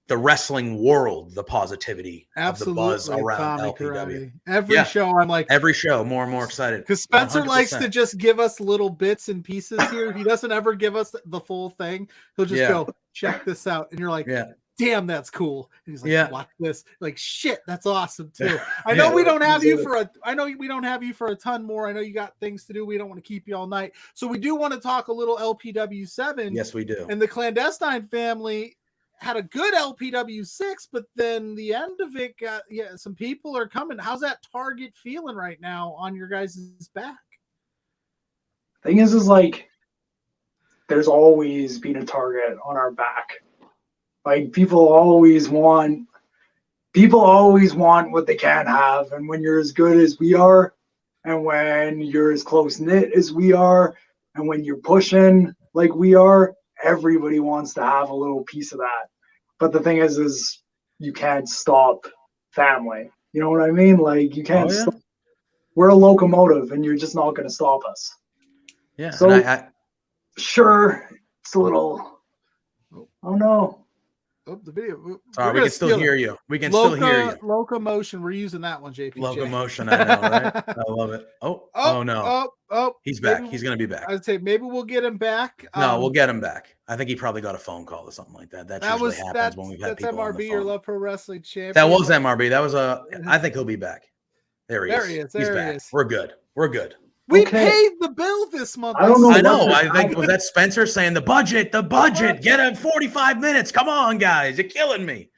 the wrestling world, the positivity of the buzz around LPW. Every show, I'm like, every show, more and more excited. Because Spencer likes to just give us little bits and pieces here. He doesn't ever give us the full thing. He'll just go, check this out. And you're like, damn, that's cool. And he's like, watch this. Like, shit, that's awesome too. I know we don't have you for a ton more. I know you got things to do. We don't want to keep you all night. So we do want to talk a little LPW 7. Yes, we do. And the Clandestine family had a good LPW 6, but then the end of it got, some people are coming. How's that target feeling right now on your guys' back? Thing is like, there's always been a target on our back. Like, people always want what they can't have. And when you're as good as we are, and when you're as close knit as we are, and when you're pushing like we are, everybody wants to have a little piece of that. But the thing is you can't stop family. You know what I mean? Like, you can't stop. We're a locomotive, and you're just not going to stop us. Yeah. So sure, it's a little, oh no. Oh, the video. Sorry, we can still hear you. We can still hear you. Locomotion. We're using that one, JPJ. Locomotion. I know, right? I love it. Oh no. He's back. He's going to be back. I'd say maybe we'll get him back. No, we'll get him back. I think he probably got a phone call or something like that. That usually happens when we've had people MRB on the phone. or Love Pro Wrestling Champion. That was MRB. That was I think he'll be back. There he is. He's back. Is. We're good. We paid the bill this month. I don't know. I know. I think was that Spencer saying the budget. Get him 45 minutes. Come on, guys. You're killing me.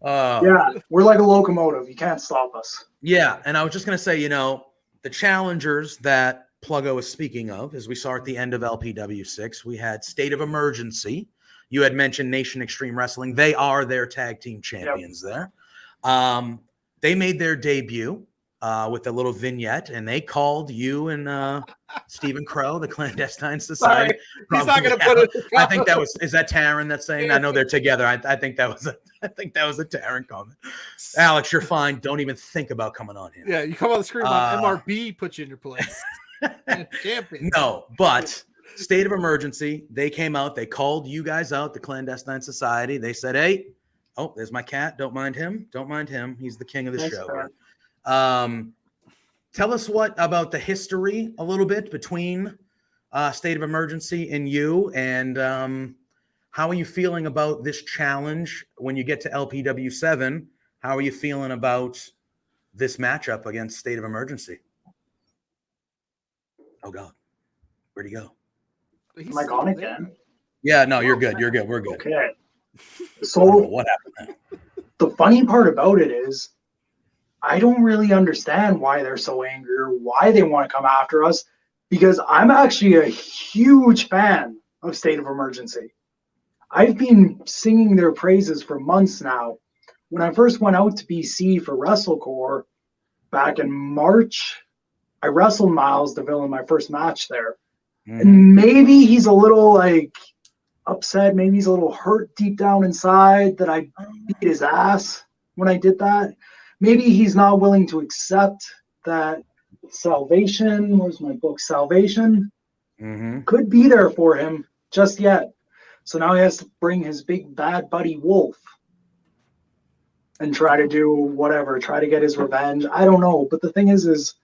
Yeah, we're like a locomotive. You can't stop us. Yeah, and I was just gonna say, you know, the challengers that Pluggo is speaking of, as we saw at the end of LPW 6, we had State of Emergency. You had mentioned Nation Extreme Wrestling. They are their tag team champions there. They made their debut with a little vignette, and they called you and Stephen Crow, the Clandestine Society. Sorry, he's not going to put it. I think that was, is that Taryn that's saying? I know they're together. I think that was a Taryn comment. Alex, you're fine. Don't even think about coming on here. Yeah, you come on the screen. MRB put you in your place. Champion. No, but State of Emergency. They came out. They called you guys out, the Clandestine Society. They said, "Hey, oh, there's my cat. Don't mind him. Don't mind him. He's the king of the show." Tell us what about the history a little bit between state of emergency in you, and how are you feeling about this challenge when you get to LPW 7? How are you feeling about this matchup against State of Emergency? Oh God, where'd he go? He's Am I gone still there. again? Yeah, no, you're good. You're good. We're good. Okay. I don't know So what happened there. the funny part about it is, I don't really understand why they're so angry or why they want to come after us, because I'm actually a huge fan of State of Emergency. I've been singing their praises for months now. When I first went out to BC for WrestleCore back in March, I wrestled Miles DeVille in my first match there. Mhm. And maybe he's a little like upset, maybe he's a little hurt deep down inside that I beat his ass when I did that. Maybe he's not willing to accept that salvation, where's my book, Salvation, Mhm. could be there for him just yet. So now he has to bring his big bad buddy Wolf and try to do whatever, try to get his revenge. I don't know. But the thing is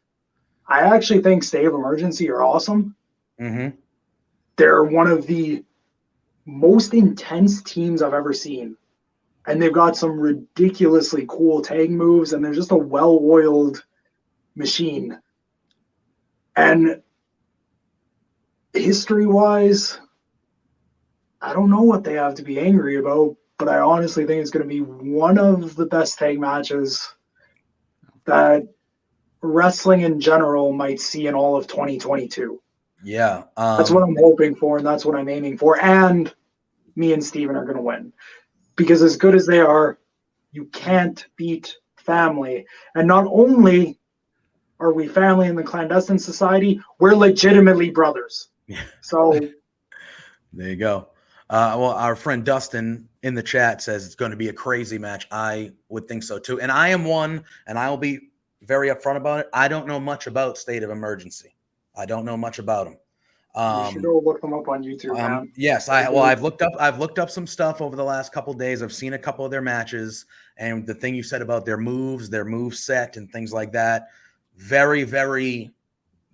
I actually think State of Emergency are awesome. Mhm. They're one of the most intense teams I've ever seen. And they've got some ridiculously cool tag moves, and they're just a well-oiled machine. And history-wise, I don't know what they have to be angry about, but I honestly think it's going to be one of the best tag matches that wrestling in general might see in all of 2022. Yeah. That's what I'm hoping for, and that's what I'm aiming for. And me and Steven are going to win. Because as good as they are, you can't beat family. And not only are we family in the clandestine society, we're legitimately brothers. So there you go. Well, our friend Dustin in the chat says it's going to be a crazy match. I would think so too. And I am one, and I'll be very upfront about it. I don't know much about State of Emergency. I don't know much about them. you should go look them up on YouTube, man. Yes, I've looked up some stuff over the last couple of days. I've seen a couple of their matches, and the thing you said about their moves, their move set, and things like that, very, very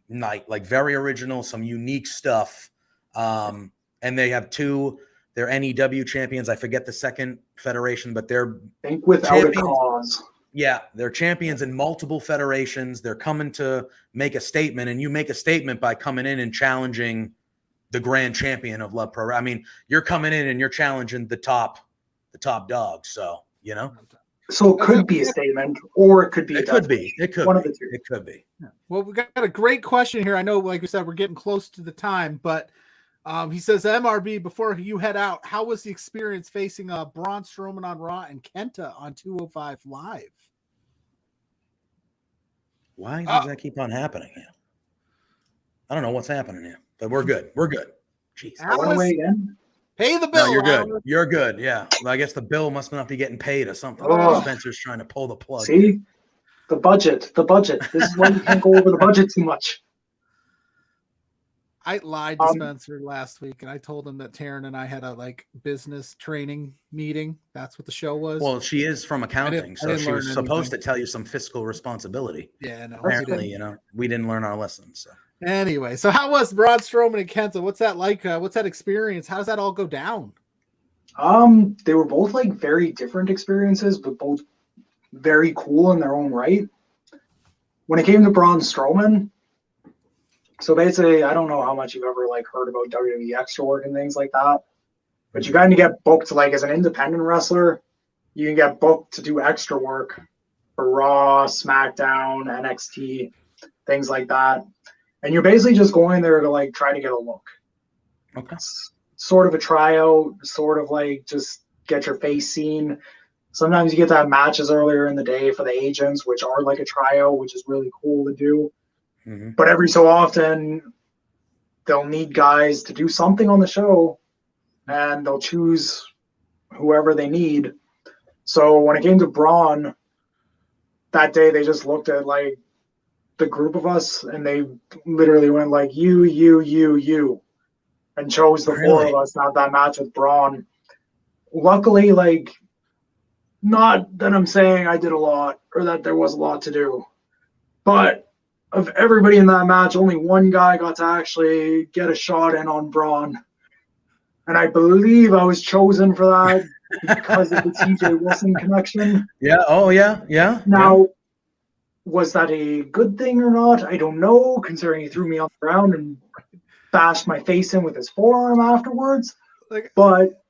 very original, some unique stuff. And they have they're NEW champions. I forget the second federation, but they're Think without a cause. Yeah, they're champions in multiple federations. They're coming to make a statement, and you make a statement by coming in and challenging the grand champion of Love Pro. I mean, you're coming in and you're challenging the top dog. So, you know, So it could be a statement, or it could be. It could be. One of the two. It could be. Well, we got a great question here. I know, like we said, we're getting close to the time, but he says, MRB, before you head out, how was the experience facing Braun Strowman on Raw and Kenta on 205 Live? Why does that keep on happening here? I don't know what's happening here, but we're good. We're good. Jeez. Again? Pay the bill. No, you're good. Alice. You're good. Yeah. Well, I guess the bill must not be getting paid or something. Oh. Spencer's trying to pull the plug. See? The budget. This is why you can't go over the budget too much. I lied to Spencer last week, and I told him that Taryn and I had a business training meeting. That's what the show was. Well, she is from accounting, so she was supposed to tell you some fiscal responsibility. Yeah, no. Apparently, we didn't learn our lessons. So. Anyway, so how was Braun Strowman and Kenta? What's that like? What's that experience? How does that all go down? They were both very different experiences, but both very cool in their own right. When it came to Braun Strowman, so basically, I don't know how much you've ever heard about WWE extra work and things like that, but you kind of get booked as an independent wrestler. You can get booked to do extra work for Raw, SmackDown, NXT, things like that. And you're basically just going there to try to get a look. Okay. It's sort of a tryout, sort of just get your face seen. Sometimes you get to have matches earlier in the day for the agents, which are a tryout, which is really cool to do. Mm-hmm. But every so often, they'll need guys to do something on the show, and they'll choose whoever they need. So when it came to Braun, that day they just looked at the group of us, and they literally went you, and chose the four of us to have that match with Braun. Luckily, not that I'm saying I did a lot or that there was a lot to do, but of everybody in that match, only one guy got to actually get a shot in on Braun. And I believe I was chosen for that because of the TJ Wilson connection. Yeah. Oh, yeah. Yeah. Now, was that a good thing or not? I don't know, considering he threw me on the ground and bashed my face in with his forearm afterwards. Like, but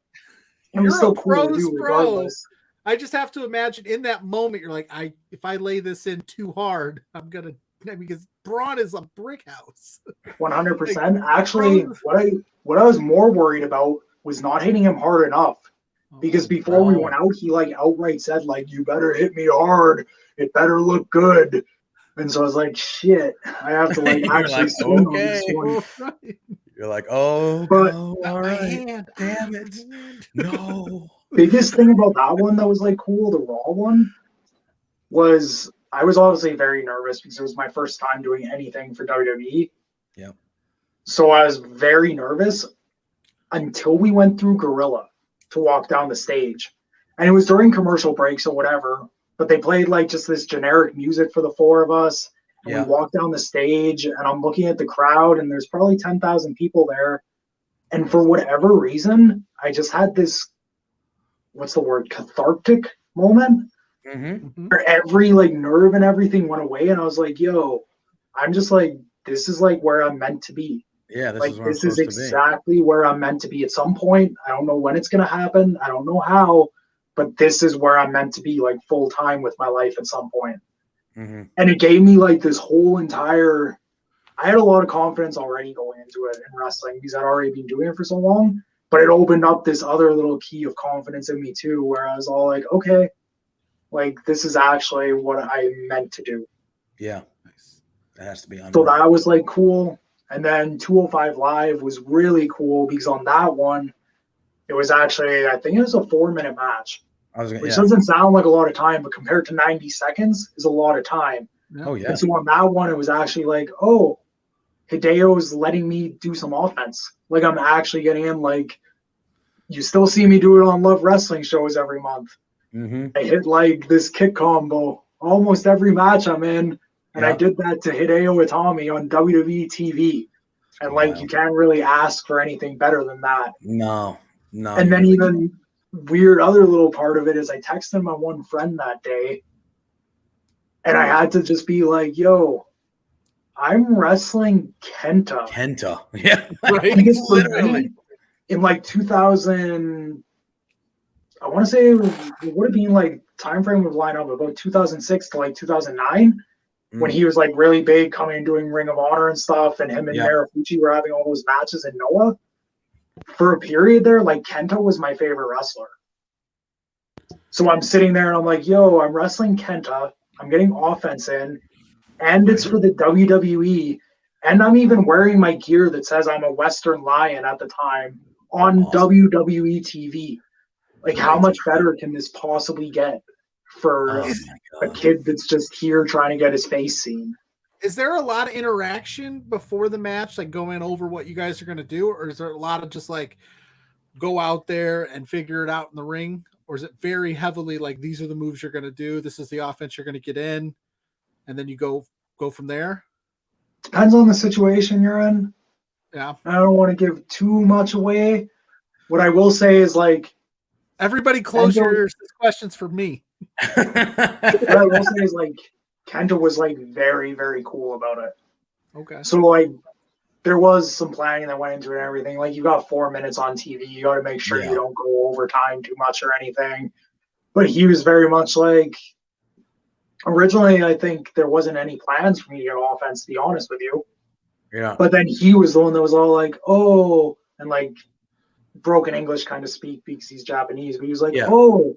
it was you're still a cool to pros do pro. regardless. I just have to imagine in that moment, you're like, if I lay this in too hard, I'm gonna, because Braun is a brick house. 100%. Actually, what I was more worried about was not hitting him hard enough. Because before we went out, he like outright said, like, you better hit me hard. It better look good. And so I was like, shit, I have to like actually like, swing on this one. Right. You're like, oh, But no, all right. Damn it. No. Biggest thing about that one that was like cool, the Raw one, was I was obviously very nervous because it was my first time doing anything for WWE. Yep. So I was very nervous until we went through Gorilla to walk down the stage. And it was during commercial breaks or whatever, but they played like just this generic music for the four of us. And we walked down the stage and I'm looking at the crowd and there's probably 10,000 people there. And for whatever reason, I just had this, what's the word, cathartic moment where every like nerve and everything went away. And I was like, yo, I'm just like, this is like where I'm meant to be. Yeah, this like is where this I'm is supposed to be. exactly where I'm meant to be at some point. I don't know when it's gonna happen. I don't know how, but this is where I'm meant to be, like full time with my life at some point. And it gave me like this whole entire. I had a lot of confidence already going into it in wrestling because I'd already been doing it for so long. But it opened up this other little key of confidence in me too, where I was all like, okay, like this is actually what I meant to do. Yeah, that has to be. So that was like cool. And then 205 Live was really cool because on that one, it was actually, I think it was a 4-minute match, which doesn't sound like a lot of time, but compared to 90 seconds is a lot of time. Oh, yeah. And so on that one, it was actually like, oh, Hideo's letting me do some offense. Like I'm actually getting in, like, you still see me do it on Love Wrestling shows every month. I hit like this kick combo almost every match I'm in. And I did that to Hideo Itami on WWE TV. And like, you can't really ask for anything better than that. No. And then even weird other little part of it is I texted my one friend that day. And I had to just be like, yo, I'm wrestling Kenta. Yeah. Right. Because literally in like 2000, I want to say it would have been like time frame would line up about 2006 to like 2009. When he was like really big, coming and doing Ring of Honor and stuff, and him and Marufuji were having all those matches in Noah. For a period there, like Kenta was my favorite wrestler. So I'm sitting there and I'm like, yo, I'm wrestling Kenta. I'm getting offense in, and it's for the WWE. And I'm even wearing my gear that says I'm a Western Lion at the time on WWE TV. Like, how much better can this possibly get for a kid that's just here trying to get his face seen? Is there a lot of interaction before the match, like going over what you guys are going to do? Or is there a lot of just like go out there and figure it out in the ring? Or is it very heavily like, these are the moves you're going to do, this is the offense you're going to get in, and then you go from there? Depends on the situation you're in. Yeah. I don't want to give too much away. What I will say is, like, everybody close your ears. This question's for me. What I will say is, like, Kenta was like very, very cool about it. Okay. So like there was some planning that went into it and everything. Like, you got 4 minutes on TV. You got to make sure you don't go over time too much or anything. But he was very much like, originally, I think there wasn't any plans for me to get offense, to be honest with you. Yeah. But then he was the one that was all like, oh, and like broken English kind of speak because he's Japanese. But he was like, oh,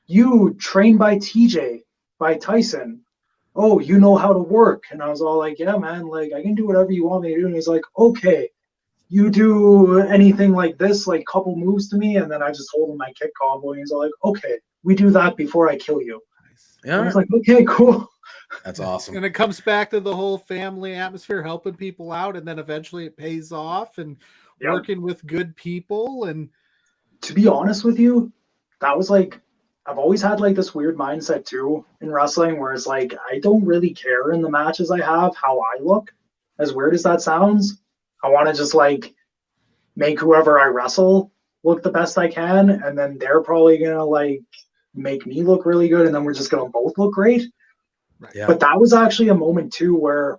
you trained by TJ, by Tyson. Oh, you know how to work. And I was all like, yeah, man, like, I can do whatever you want me to do. And he's like, okay, you do anything like this, like couple moves to me. And then I just told him my kick combo. And he's all like, okay, we do that before I kill you. Yeah. I was like, okay, cool. That's awesome. And it comes back to the whole family atmosphere, helping people out. And then eventually it pays off, and working with good people. And to be honest with you, that was like I've always had like this weird mindset too in wrestling where it's like I don't really care in the matches I have how I look. As weird as that sounds, I want to just like make whoever I wrestle look the best I can, and then they're probably gonna like make me look really good, and then we're just gonna both look great. Right. Yeah. But that was actually a moment too where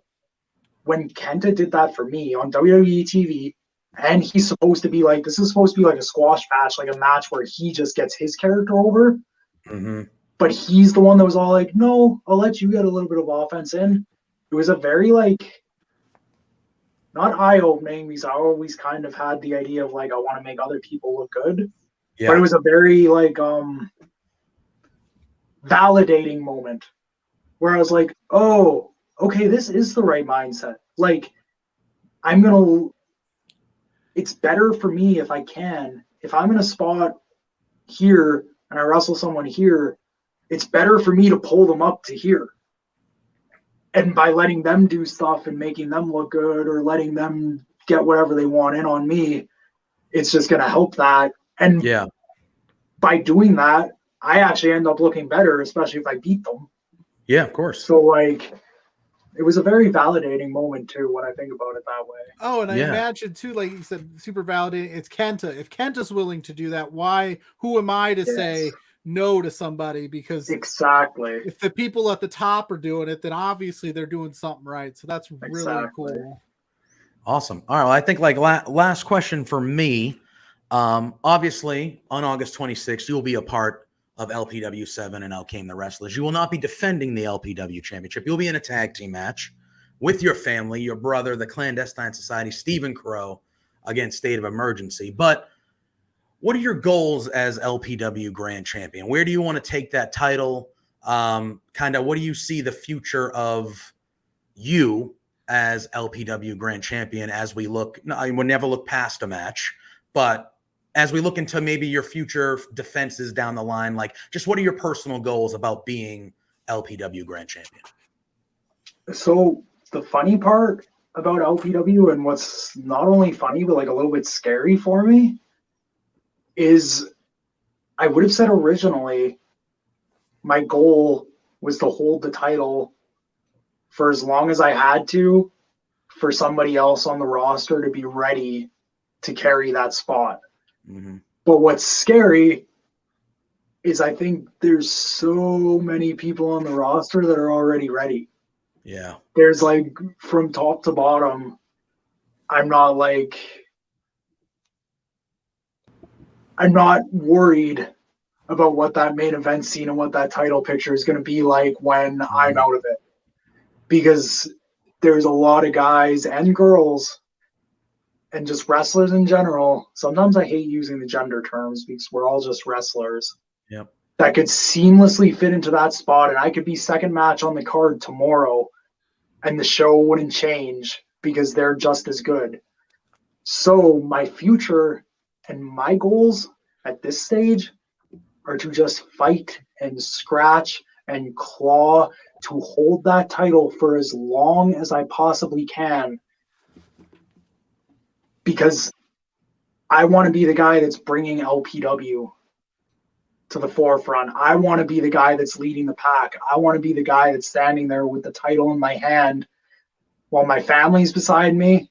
when Kenta did that for me on WWE TV, and he's supposed to be like, this is supposed to be like a squash match, like a match where he just gets his character over. Mm-hmm. But he's the one that was all like, no, I'll let you get a little bit of offense in. It was a very like, not eye-opening, because I always kind of had the idea of like, I want to make other people look good. Yeah. But it was a very like validating moment where I was like, oh, okay, this is the right mindset. Like, it's better for me if I'm in a spot here and I wrestle someone here, it's better for me to pull them up to here. And by letting them do stuff and making them look good or letting them get whatever they want in on me, it's just going to help that. And Yeah. by doing that, I actually end up looking better, especially if I beat them. Yeah, of course. So, like, it was a very validating moment, too, when I think about it that way. Oh, and I Yeah. imagine, too, like you said, super validating. It's Kenta. If Kenta's willing to do that, who am I to say no to somebody? Because exactly. if the people at the top are doing it, then obviously they're doing something right. So that's really cool. Awesome. All right. Well, I think like last question for me. Obviously, on August 26th, you will be a part of LPW 7 and Out Came the Wrestlers. You will not be defending the LPW championship. You'll be in a tag team match with your family, your brother, the Clandestine Society, Stephen Crow, against State of Emergency. But what are your goals as LPW Grand Champion? Where do you want to take that title? Kind of what do you see the future of you as LPW Grand Champion as we look? No, I would never look past a match, but as we look into maybe your future defenses down the line, like just what are your personal goals about being LPW Grand Champion? So the funny part about LPW and what's not only funny, but like a little bit scary for me is I would have said originally my goal was to hold the title for as long as I had to for somebody else on the roster to be ready to carry that spot. Mm-hmm. But what's scary is I think there's so many people on the roster that are already ready. Yeah. There's like from top to bottom, I'm not worried about what that main event scene and what that title picture is going to be like when I'm out of it. Because there's a lot of guys and girls and just wrestlers in general. Sometimes I hate using the gender terms because we're all just wrestlers. Yep. That could seamlessly fit into that spot, and I could be second match on the card tomorrow and the show wouldn't change because they're just as good. So my future and my goals at this stage are to just fight and scratch and claw to hold that title for as long as I possibly can, because I want to be the guy that's bringing LPW to the forefront. I want to be the guy that's leading the pack. I want to be the guy that's standing there with the title in my hand while my family's beside me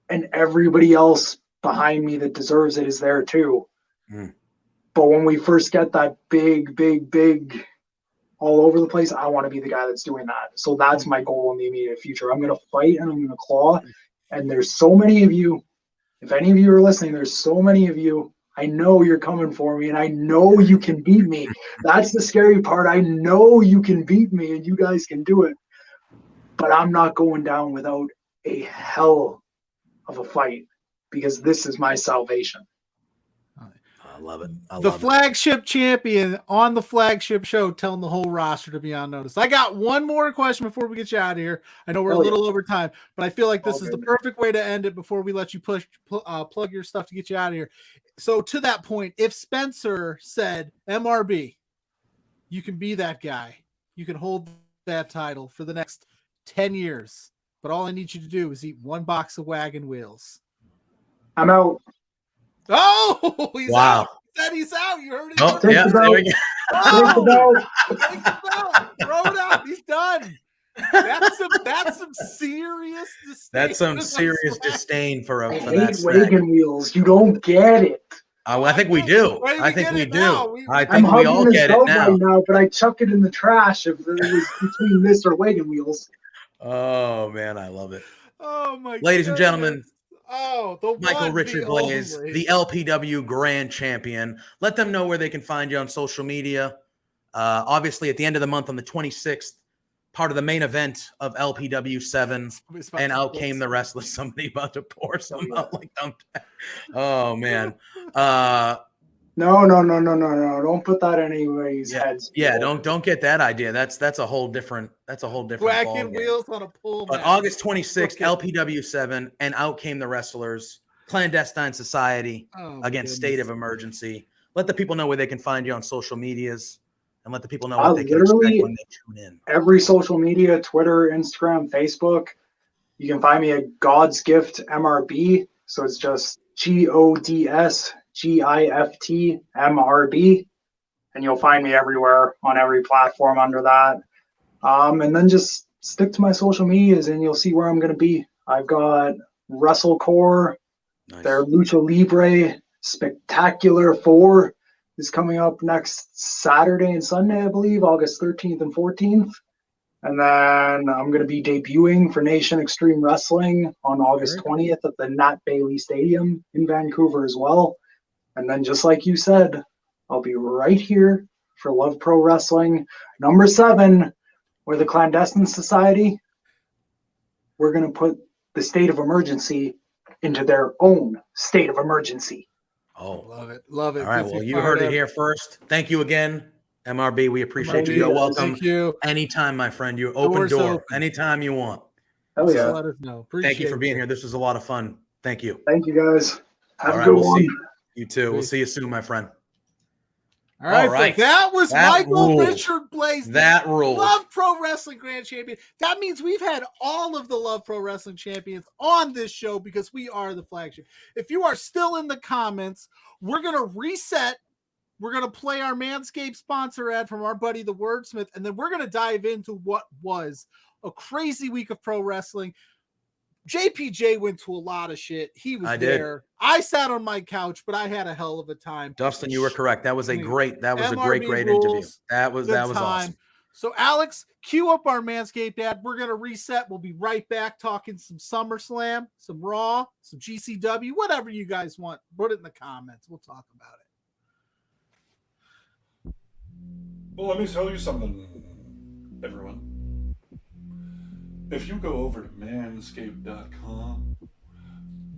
and everybody else behind me that deserves it is there too. But when we first get that big all over the place, I want to be the guy that's doing that. So that's my goal in the immediate future. I'm going to fight and I'm going to claw. And there's so many of you, if any of you are listening, there's so many of you. I know you're coming for me and I know you can beat me. That's the scary part. I know you can beat me and you guys can do it. But I'm not going down without a hell of a fight because this is my salvation. I love it. The flagship champion on the flagship show telling the whole roster to be on notice. I got one more question before we get you out of here. I know we're a little over time, but I feel like this is the perfect way to end it before we let you plug your stuff to get you out of here. So to that point, if Spencer said, MRB, you can be that guy. You can hold that title for the next 10 years, but all I need you to do is eat one box of Wagon Wheels. I'm out. Oh, he's wow. out. said he's out. You heard it. Oh, here yeah, first. there we go. Take the belt. Take the belt. Throw it out. He's done. That's some serious disdain. That's some serious disdain for I that hate snack. Wagon Wheels. You don't get it. I think we do. Why do I we think get we it do. now? I I'm think we all hugging this get it belt now. right now, but I chuck it in the trash if it was between this or Wagon Wheels. Oh man, I love it. Oh my! Ladies and gentlemen, oh, the Michael one, Richard the Blais, only. the LPW Grand Champion. Let them know where they can find you on social media. Obviously, at the end of the month on the 26th, part of the main event of LPW 7, and out came the wrestlers. Somebody about to pour some out like thumbtack. Oh man. No. Don't put that in anybody's heads. Yeah, don't get that idea. That's a whole different Wagon ballgame. Wheels on a pole. But match. August 26th, Okay. LPW 7, and out came the wrestlers. Clandestine Society Oh, my against goodness. State of Emergency. Let the people know where they can find you on social medias, and let the people know I what they can expect literally- when they tune in. Every social media, Twitter, Instagram, Facebook. You can find me at God's Gift MRB. So it's just GODSGIFT MRB. And you'll find me everywhere on every platform under that. And then just stick to my social medias and you'll see where I'm going to be. I've got WrestleCore, Nice. their Lucha Libre Spectacular 4 is coming up next Saturday and Sunday, I believe, August 13th and 14th. And then I'm going to be debuting for Nation Extreme Wrestling on August 20th at the Nat Bailey Stadium in Vancouver as well. And then just like you said, I'll be right here for Love Pro Wrestling number 7, where the Clandestine Society, we're going to put the state of emergency into their own state of emergency. Oh, Love it. Love it. all right. Gets Well, me you fired heard it up. here first. Thank you again, MRB. We appreciate you. MRB, You're guys. welcome. Thank you. Anytime, my friend. You open Doors door open. anytime you want. Hell Just yeah. let us know. Thank you for being Appreciate here. This was a lot of fun. Thank you. Thank you guys. Have All a right, good we'll one. see you too. We'll Peace. see you soon, my friend. All right, All right. folks, that was That Michael ruled. Richard Blais, That ruled. Love Pro Wrestling Grand Champion. That means we've had all of the Love Pro Wrestling Champions on this show because we are the flagship. If you are still in the comments, we're going to reset. We're going to play our Manscaped sponsor ad from our buddy, the Wordsmith, and then we're going to dive into what was a crazy week of pro wrestling. JPJ went to a lot of shit. He was there. I sat on my couch, but I had a hell of a time. Dustin, you were correct. That was a great MRB great rules. interview. That was Good time. awesome. So Alex, cue up our Manscaped ad. We're going to reset. We'll be right back talking some SummerSlam, some Raw, some GCW, whatever you guys want. Put it in the comments. We'll talk about it. Well, let me tell you something, everyone. If you go over to manscaped.com,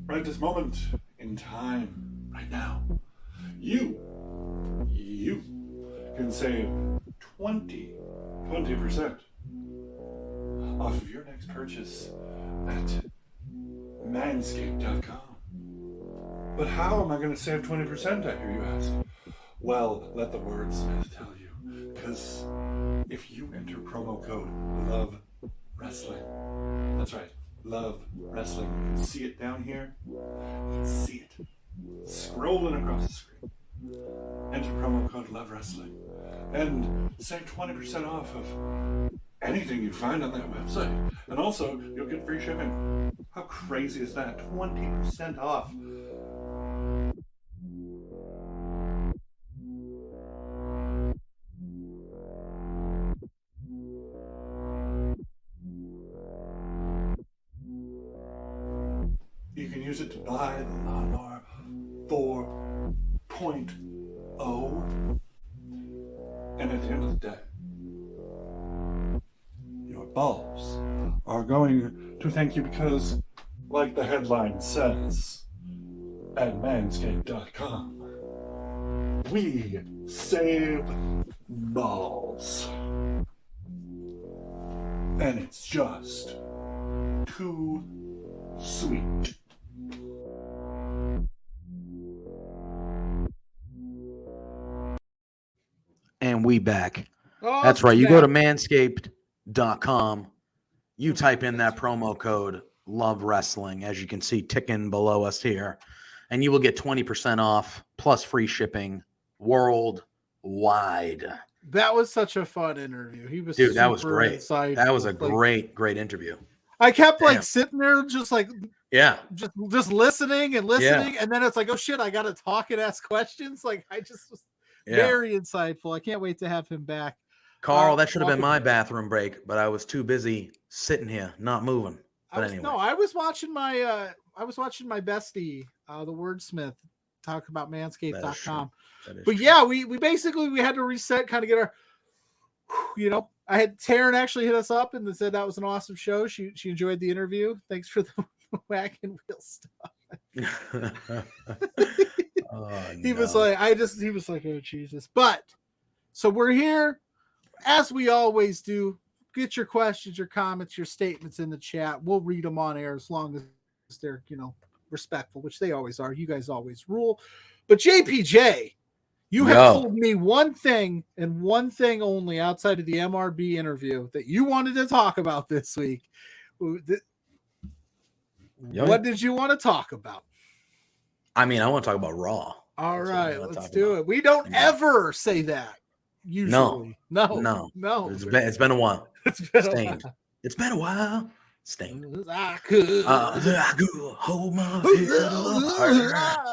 right this moment in time, right now, you can save 20% off of your next purchase at manscaped.com. But how am I going to save 20%, I hear you ask? Well, let the wordsmith tell you. Because if you enter promo code LOVE Wrestling, that's right, Love Wrestling, you can see it down here. You can see it scrolling across the screen. Enter promo code LOVE Wrestling and save 20% off of anything you find on that website. And also, you'll get free shipping. How crazy is that? 20% off. You can use it to buy the Lawnmower 4.0. And at the end of the day, your balls are going to thank you because, like the headline says, at manscaped.com, we save balls. And it's just too sweet. And we back. Oh, That's right. You go to manscaped.com. You type in that promo code Love Wrestling, as you can see ticking below us here. and you will get 20% off plus free shipping worldwide. That was such a fun interview. He was Dude, that was super great. insightful. That was a Like, great interview. I kept like Damn. sitting there just like Yeah. just listening and listening, and then it's like, oh shit, I gotta talk and ask questions. Like I just was very insightful. I can't wait to have him back. Carl, that should have been my bathroom break, but I was too busy sitting here, not moving. But anyway. No, I was watching my bestie, the wordsmith, talk about manscaped.com. But yeah, we basically we had to reset, kind of get our, you know, I had Taryn actually hit us up and said that was an awesome show. She enjoyed the interview. Thanks for the Wagon Wheel stuff. He was like, oh Jesus. But so we're here as we always do. Get your questions, your comments, your statements in the chat. We'll read them on air as long as they're, you know, respectful, which they always are. You guys always rule. But JPJ, you have told me one thing and one thing only outside of the MRB interview that you wanted to talk about this week. What did you want to talk about? I mean, I want to talk about Raw. All right, let's do it. We don't ever say that. Usually. No. It's been a while. It's been a while. Stained. I could hold my head.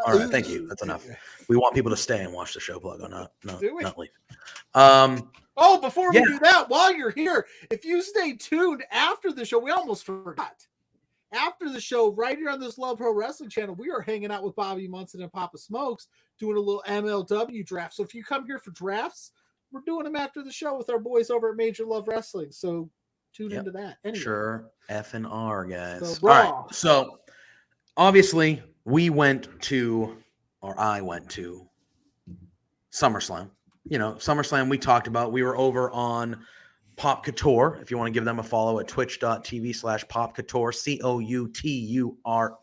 All right, thank you. That's enough. We want people to stay and watch the show, Pluggo, not leave. Before we do that, while you're here, if you stay tuned after the show, we almost forgot. After the show, right here on this Love Pro Wrestling channel, we are hanging out with Bobby Munson and Papa Smokes doing a little MLW draft. So if you come here for drafts, we're doing them after the show with our boys over at Major Love Wrestling. So tune into that. Anyway. Sure. F and R, guys. So, all right. So obviously I went to SummerSlam. You know, SummerSlam we talked about. We were over on Pop Couture. If you want to give them a follow at twitch.tv/Pop Couture, COUTURE.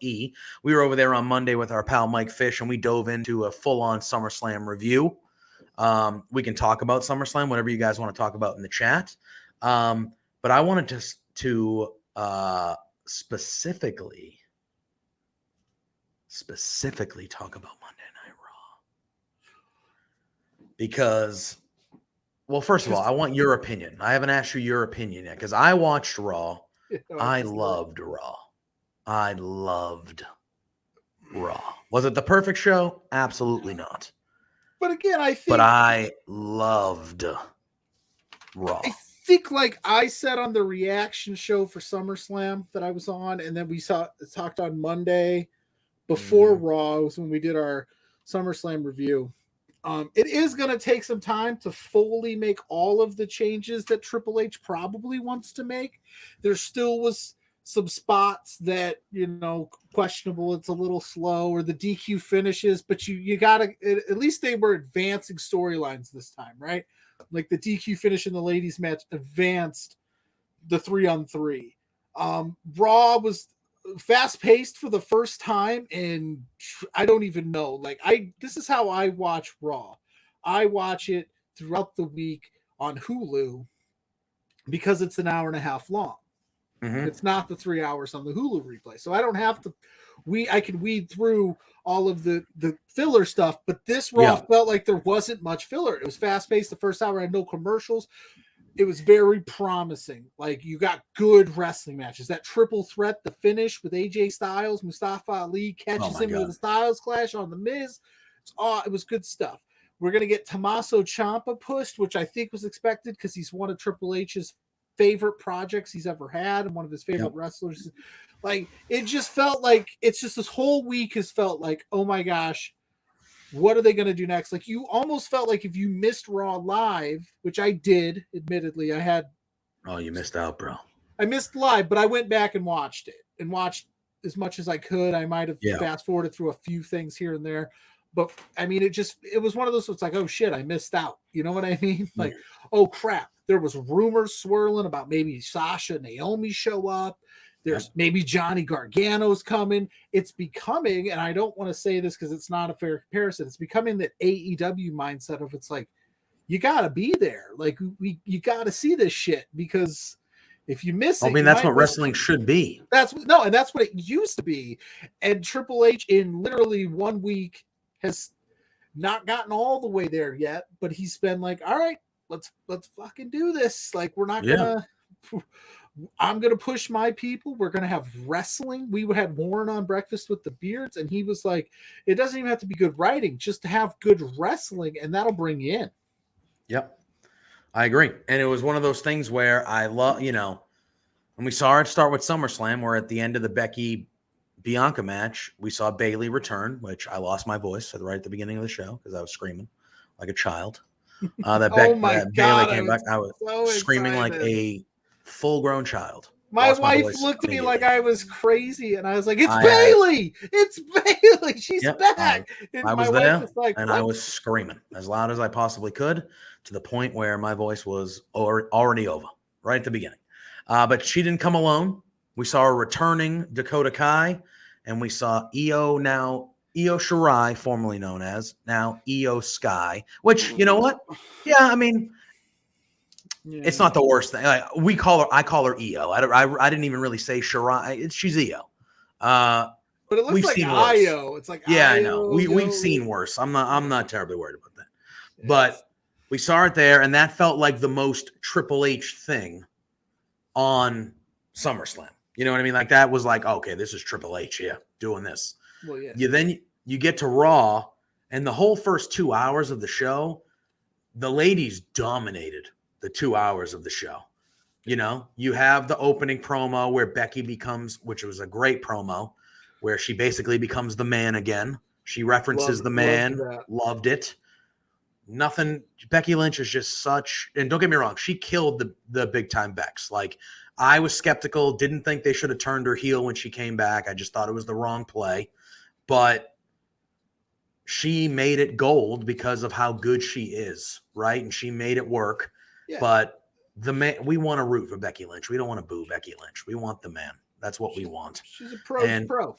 We were over there on Monday with our pal Mike Fish, and we dove into a full-on SummerSlam review. We can talk about SummerSlam, whatever you guys want to talk about in the chat. But I wanted to specifically talk about Monday Night Raw. Because, well, first of all, I want your opinion. I haven't asked you your opinion yet because I watched Raw. I loved Raw. Was it the perfect show? Absolutely not. But again, I loved Raw. I think, like I said on the reaction show for SummerSlam that I was on, and then we talked on Monday before Raw was when we did our SummerSlam review. It is going to take some time to fully make all of the changes that Triple H probably wants to make. There still was some spots that, you know, questionable. It's a little slow, or the DQ finishes, but you got to, at least they were advancing storylines this time, right? Like the DQ finish in the ladies match advanced the 3-on-3. Raw was fast paced for the first time, and I don't even know. Like this is how I watch Raw. I watch it throughout the week on Hulu because it's an hour and a half long. It's not the 3 hours on the Hulu replay. So I don't have to, I can weed through all of the filler stuff, but this Raw felt like there wasn't much filler. It was fast paced. The first hour had no commercials. It was very promising. Like, you got good wrestling matches. That triple threat, the finish with AJ Styles, Mustafa Ali catches him with the Styles Clash on The Miz. It was good stuff. We're going to get Tommaso Ciampa pushed, which I think was expected because he's one of Triple H's favorite projects he's ever had and one of his favorite wrestlers. Like, it just felt like, it's just this whole week has felt like, oh my gosh, what are they going to do next? Like, you almost felt like if you missed Raw live, which I did, admittedly, you missed out, bro. I missed live, but I went back and watched as much as I could. I might have fast forwarded through a few things here and there, but I mean, it was one of those, it's like, oh shit, I missed out. You know what I mean? Like, oh crap. There was rumors swirling about maybe Sasha and Naomi show up. There's maybe Johnny Gargano's coming. It's becoming, and I don't want to say this because it's not a fair comparison, it's becoming that AEW mindset of, it's like, you got to be there. Like, you got to see this shit because If you miss I it, mean, you that's might what miss wrestling should be. and that's what it used to be. And Triple H in literally 1 week has not gotten all the way there yet, but he's been like, all right, let's fucking do this. Like, we're not gonna I'm gonna push my people. We're gonna have wrestling. We had Warren on Breakfast with the Beards, and he was like, it doesn't even have to be good writing, just to have good wrestling, and that'll bring you in. Yep. I agree. And it was one of those things where I love, when we saw it start with SummerSlam, where at the end of the Becky Bianca match, we saw Bayley return, which I lost my voice right at the beginning of the show because I was screaming like a child. That Bayley came back. I was so screaming like excited. a full-grown child. My Lost wife voice looked at me immediately. like I was crazy, and I was like, "It's Bayley! It's Bayley! She's back!" And I my was wife there, was like, and what? I was screaming as loud as I possibly could, to the point where my voice was already over right at the beginning. But she didn't come alone. We saw a returning Dakota Kai, and we saw Io Shirai, formerly known as now Io Sky. Which, you know what? Yeah, I mean, it's not the worst thing. Like, I call her Io. I didn't even really say Shirai. She's Io. But it looks we've like seen worse. Io. It's like Yeah, Io, I know. We've seen worse. I'm not terribly worried about that. But we saw it there, and that felt like the most Triple H thing on SummerSlam. You know what I mean? Like, that was like, okay, this is Triple H, doing this. Well, yeah. Then you get to Raw, and the whole first 2 hours of the show, the ladies dominated the 2 hours of the show. You have the opening promo where Becky becomes, which was a great promo, where she basically becomes the man again. She references the man, loved it. Nothing. Becky Lynch is just such, and don't get me wrong, she killed the big time Becks. Like, I was skeptical, didn't think they should have turned her heel when she came back. I just thought it was the wrong play, but she made it gold because of how good she is, right? And she made it work. Yeah. But we want to root for Becky Lynch. We don't want to boo Becky Lynch. We want the man. That's what we want. She's a pro.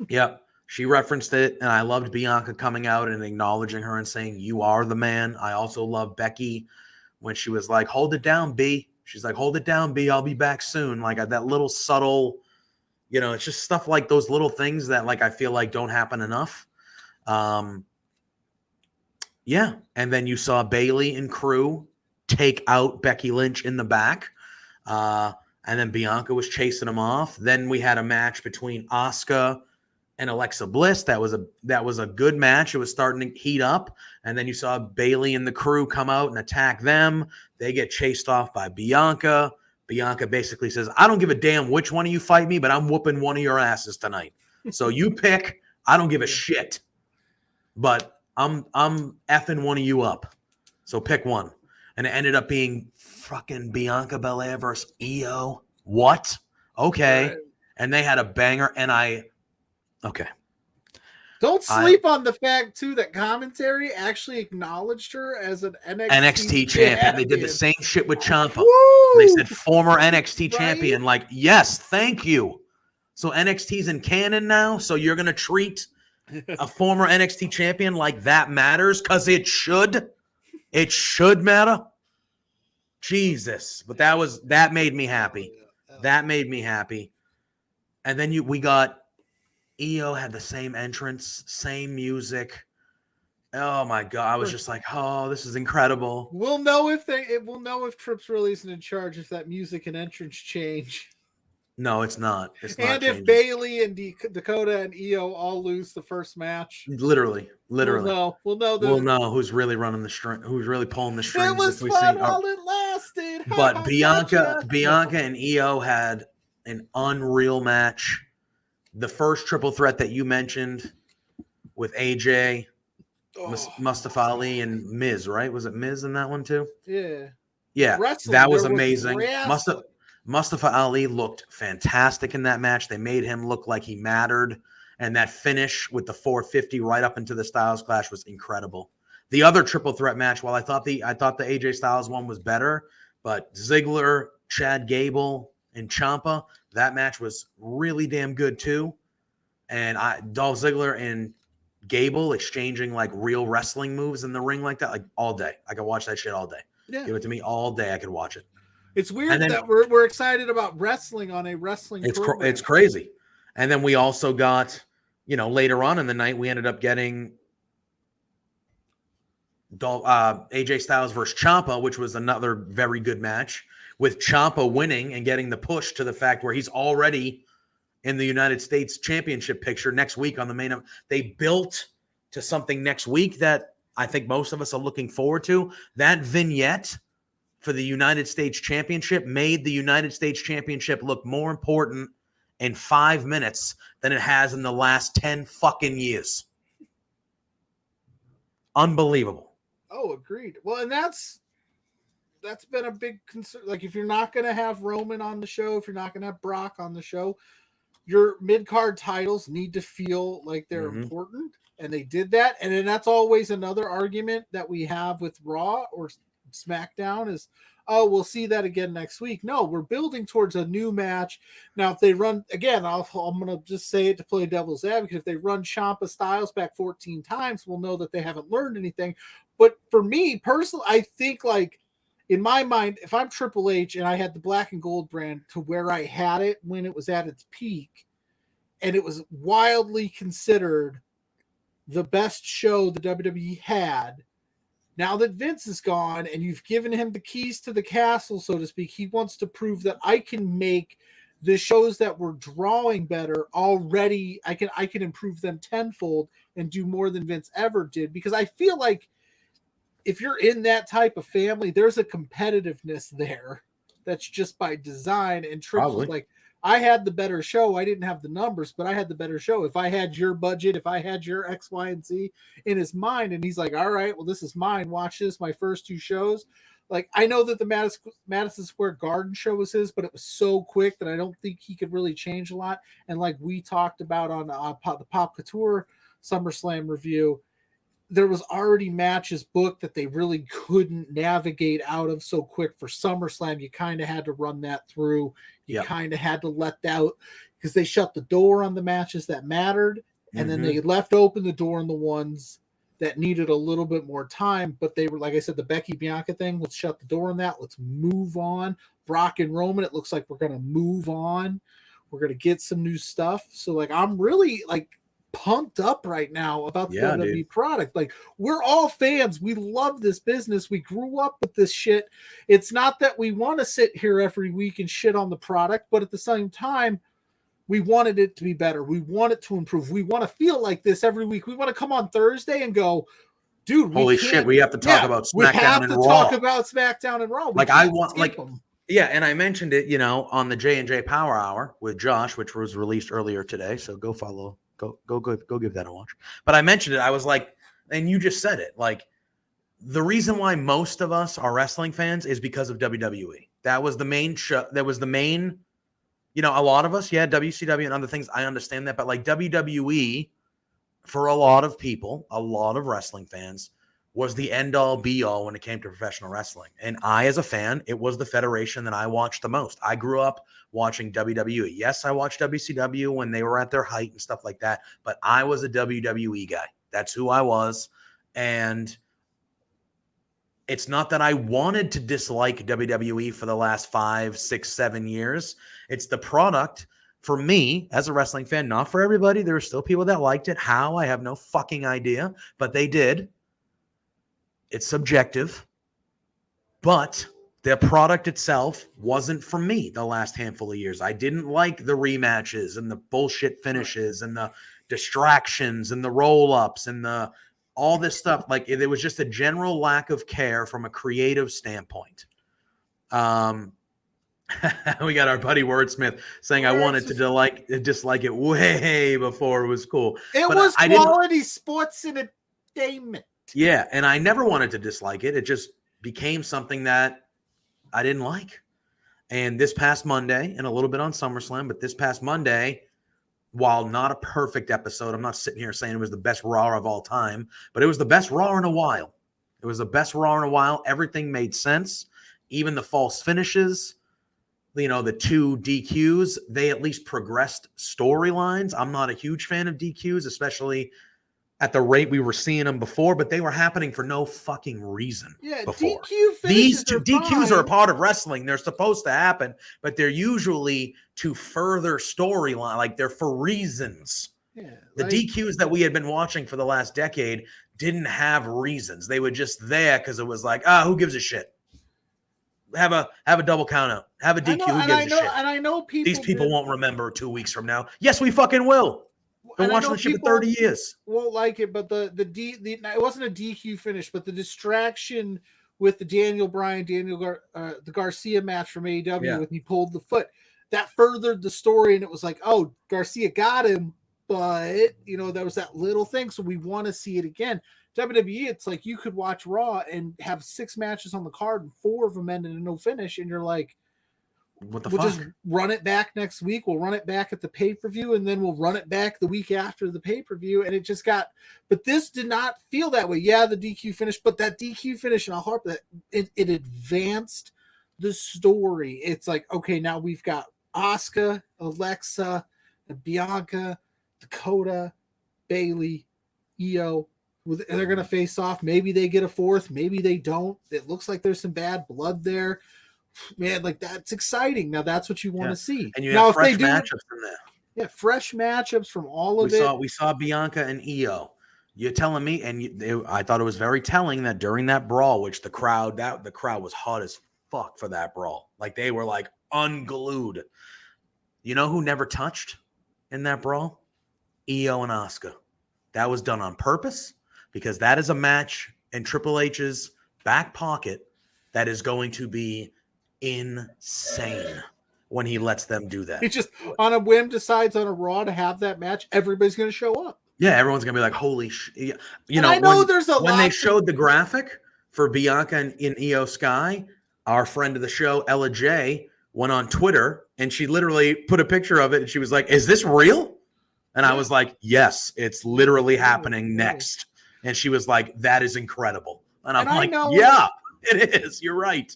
Yep. She referenced it, and I loved Bianca coming out and acknowledging her and saying, "You are the man." I also love Becky when she was like, "Hold it down, B." She's like, "Hold it down, B. I'll be back soon." Like, that little subtle, it's just stuff like those little things that, like, I feel like don't happen enough. Yeah. And then you saw Bayley and crew take out Becky Lynch in the back. And then Bianca was chasing them off. Then we had a match between Asuka and Alexa Bliss. That was a good match. It was starting to heat up. And then you saw Bayley and the crew come out and attack them. They get chased off by Bianca. Bianca basically says, "I don't give a damn which one of you fight me, but I'm whooping one of your asses tonight. So you pick. I don't give a shit. But I'm effing one of you up. So pick one." And it ended up being fucking Bianca Belair versus Io. What? Okay. Right. And they had a banger, and okay. Don't sleep on the fact, too, that commentary actually acknowledged her as an NXT champion. They did the same shit with Ciampa. They said former NXT champion. Like, yes, thank you. So NXT's in canon now, so you're going to treat a former NXT champion like that matters? Because it should. It should matter. Jesus. But that made me happy. That made me happy. And then we got Io had the same entrance, same music. Oh my God. I was just like, oh, this is incredible. We'll know if Tripp's really isn't in charge if that music and entrance change. No, it's not. It's not. And if Bayley and Dakota and Io all lose the first match, literally, we'll know. We'll know who's really running the string, who's really pulling the strings. It was fun while it lasted. But Bianca and Io had an unreal match. The first triple threat that you mentioned with AJ, Mustafa Ali, and Miz, right? Was it Miz in that one too? Yeah. Yeah, that was amazing. Mustafa Ali looked fantastic in that match. They made him look like he mattered. And that finish with the 450 right up into the Styles Clash was incredible. The other triple threat match, while I thought the AJ Styles one was better, but Ziggler, Chad Gable, and Ciampa, that match was really damn good too. And Dolph Ziggler and Gable exchanging like real wrestling moves in the ring like that, like all day. I could watch that shit all day. Yeah. Give it to me all day. I could watch it. It's weird that we're excited about wrestling on a wrestling program. It's crazy. And then we also got, later on in the night, we ended up getting AJ Styles versus Ciampa, which was another very good match, with Ciampa winning and getting the push to the fact where he's already in the United States Championship picture next week on the main. They built to something next week that I think most of us are looking forward to. That vignette for the United States Championship made the United States Championship look more important in 5 minutes than it has in the last 10 fucking years. Unbelievable. Oh, agreed. Well, and that's been a big concern. Like, if you're not going to have Roman on the show, if you're not going to have Brock on the show, your mid-card titles need to feel like they're important, and they did that. And then that's always another argument that we have with Raw or SmackDown is, oh, we'll see that again next week. No, we're building towards a new match. Now, if they run, again, I'm going to just say it to play devil's advocate, if they run Ciampa Styles back 14 times, we'll know that they haven't learned anything. But for me, personally, I think, like, in my mind, if I'm Triple H and I had the black and gold brand to where I had it when it was at its peak, and it was wildly considered the best show the WWE had, now that Vince is gone and you've given him the keys to the castle, so to speak, he wants to prove that I can make the shows that were drawing better already. I can improve them tenfold and do more than Vince ever did, because I feel like if you're in that type of family, there's a competitiveness there that's just by design. And Trips was like, I had the better show. I didn't have the numbers, but I had the better show. If I had your budget, if I had your X, Y, and Z in his mind, and he's like, all right, well, this is mine. Watch this, my first 2 shows. Like, I know that the Madison Square Garden show was his, but it was so quick that I don't think he could really change a lot. And like we talked about on the Pop Couture SummerSlam review, there was already matches booked that they really couldn't navigate out of so quick for SummerSlam. You kind of had to run that through. You kind of had to let out, because they shut the door on the matches that mattered, and then they left open the door on the ones that needed a little bit more time. But they were, like I said, the Becky Bianca thing, let's shut the door on that. Let's move on. Brock and Roman, it looks like we're going to move on. We're going to get some new stuff. So, like, I'm really, like, pumped up right now about the WWE product. Like, we're all fans. We love this business. We grew up with this shit. It's not that we want to sit here every week and shit on the product, but at the same time, we wanted it to be better. We want it to improve. We want to feel like this every week. We want to come on Thursday and go, dude, holy shit, we have to talk about SmackDown and Raw. We have to talk about SmackDown and Raw. Like, I want, like, yeah, and I mentioned it, on the J&J Power Hour with Josh, which was released earlier today. So go follow. Go give that a watch. But I mentioned it. I was like, and you just said it. Like, the reason why most of us are wrestling fans is because of WWE. That was the main show. That was the main, a lot of us, WCW and other things. I understand that. But like WWE, for a lot of people, a lot of wrestling fans, was the end all be all when it came to professional wrestling. And I, as a fan, it was the federation that I watched the most. I grew up watching WWE. Yes, I watched WCW when they were at their height and stuff like that, but I was a WWE guy. That's who I was. And it's not that I wanted to dislike WWE for the last 5, 6, 7 years. It's the product for me as a wrestling fan, not for everybody. There were still people that liked it. How? I have no fucking idea, but they did. It's subjective, but the product itself wasn't for me the last handful of years. I didn't like the rematches and the bullshit finishes and the distractions and the roll-ups and all this stuff. Like, there was just a general lack of care from a creative standpoint. We got our buddy Wordsmith saying, I wanted to dislike it way before it was cool. It was quality sports entertainment. Yeah, and I never wanted to dislike it. It just became something that I didn't like. And this past Monday, and a little bit on SummerSlam, but this past Monday, while not a perfect episode, I'm not sitting here saying it was the best Raw of all time, but it was the best Raw in a while. It was the best Raw in a while. Everything made sense. Even the false finishes, the 2 DQs, they at least progressed storylines. I'm not a huge fan of DQs, especially at the rate we were seeing them before, but they were happening for no fucking reason before. DQ These finishes two are DQs are a fine. part of wrestling. They're supposed to happen, but they're usually to further storyline. Like they're for reasons. Yeah, The DQs that we had been watching for the last decade didn't have reasons. They were just there because it was like, who gives a shit? Have a double count out. Have a DQ. Who gives a shit? And I know These people won't remember 2 weeks from now. Yes, we fucking will. Been watching this shit for 30 years. Won't like it, but the it wasn't a DQ finish, but the distraction with the the Garcia match from AEW when he pulled the foot, that furthered the story, and it was like, oh, Garcia got him, but there was that little thing, so we want to see it again. WWE, it's like you could watch Raw and have 6 matches on the card and 4 of them ended in no finish, and you're like, what the we'll fuck? just run it back next week. We'll run it back at the pay-per-view, and then we'll run it back the week after the pay-per-view. And it just got, but this did not feel that way. Yeah, the DQ finish, but that DQ finish, and I'll harp that it advanced the story. It's like, okay, now we've got Asuka, Alexa, Bianca, Dakota, Bailey, Io. They're going to face off. Maybe they get a 4th. Maybe they don't. It looks like there's some bad blood there. Man, like that's exciting. Now that's what you want to see. And you now, have fresh matchups from there. Yeah, fresh matchups from all of it. We saw Bianca and Io. You're telling me, and I thought it was very telling that during that brawl, which the crowd was hot as fuck for that brawl. Like they were like unglued. You know who never touched in that brawl? Io and Asuka. That was done on purpose because that is a match in Triple H's back pocket that is going to be insane when he lets them do that. He just on a whim decides on a Raw to have that match. Everybody's going to show up. Yeah, everyone's going to be like, holy shit. I know there's when they showed the graphic for Bianca and in Io Sky, our friend of the show, Ella J, went on Twitter and she literally put a picture of it and she was like, is this real? And I was like, yes, it's literally happening next. And she was like, that is incredible. And I'm like, yeah, it is. You're right.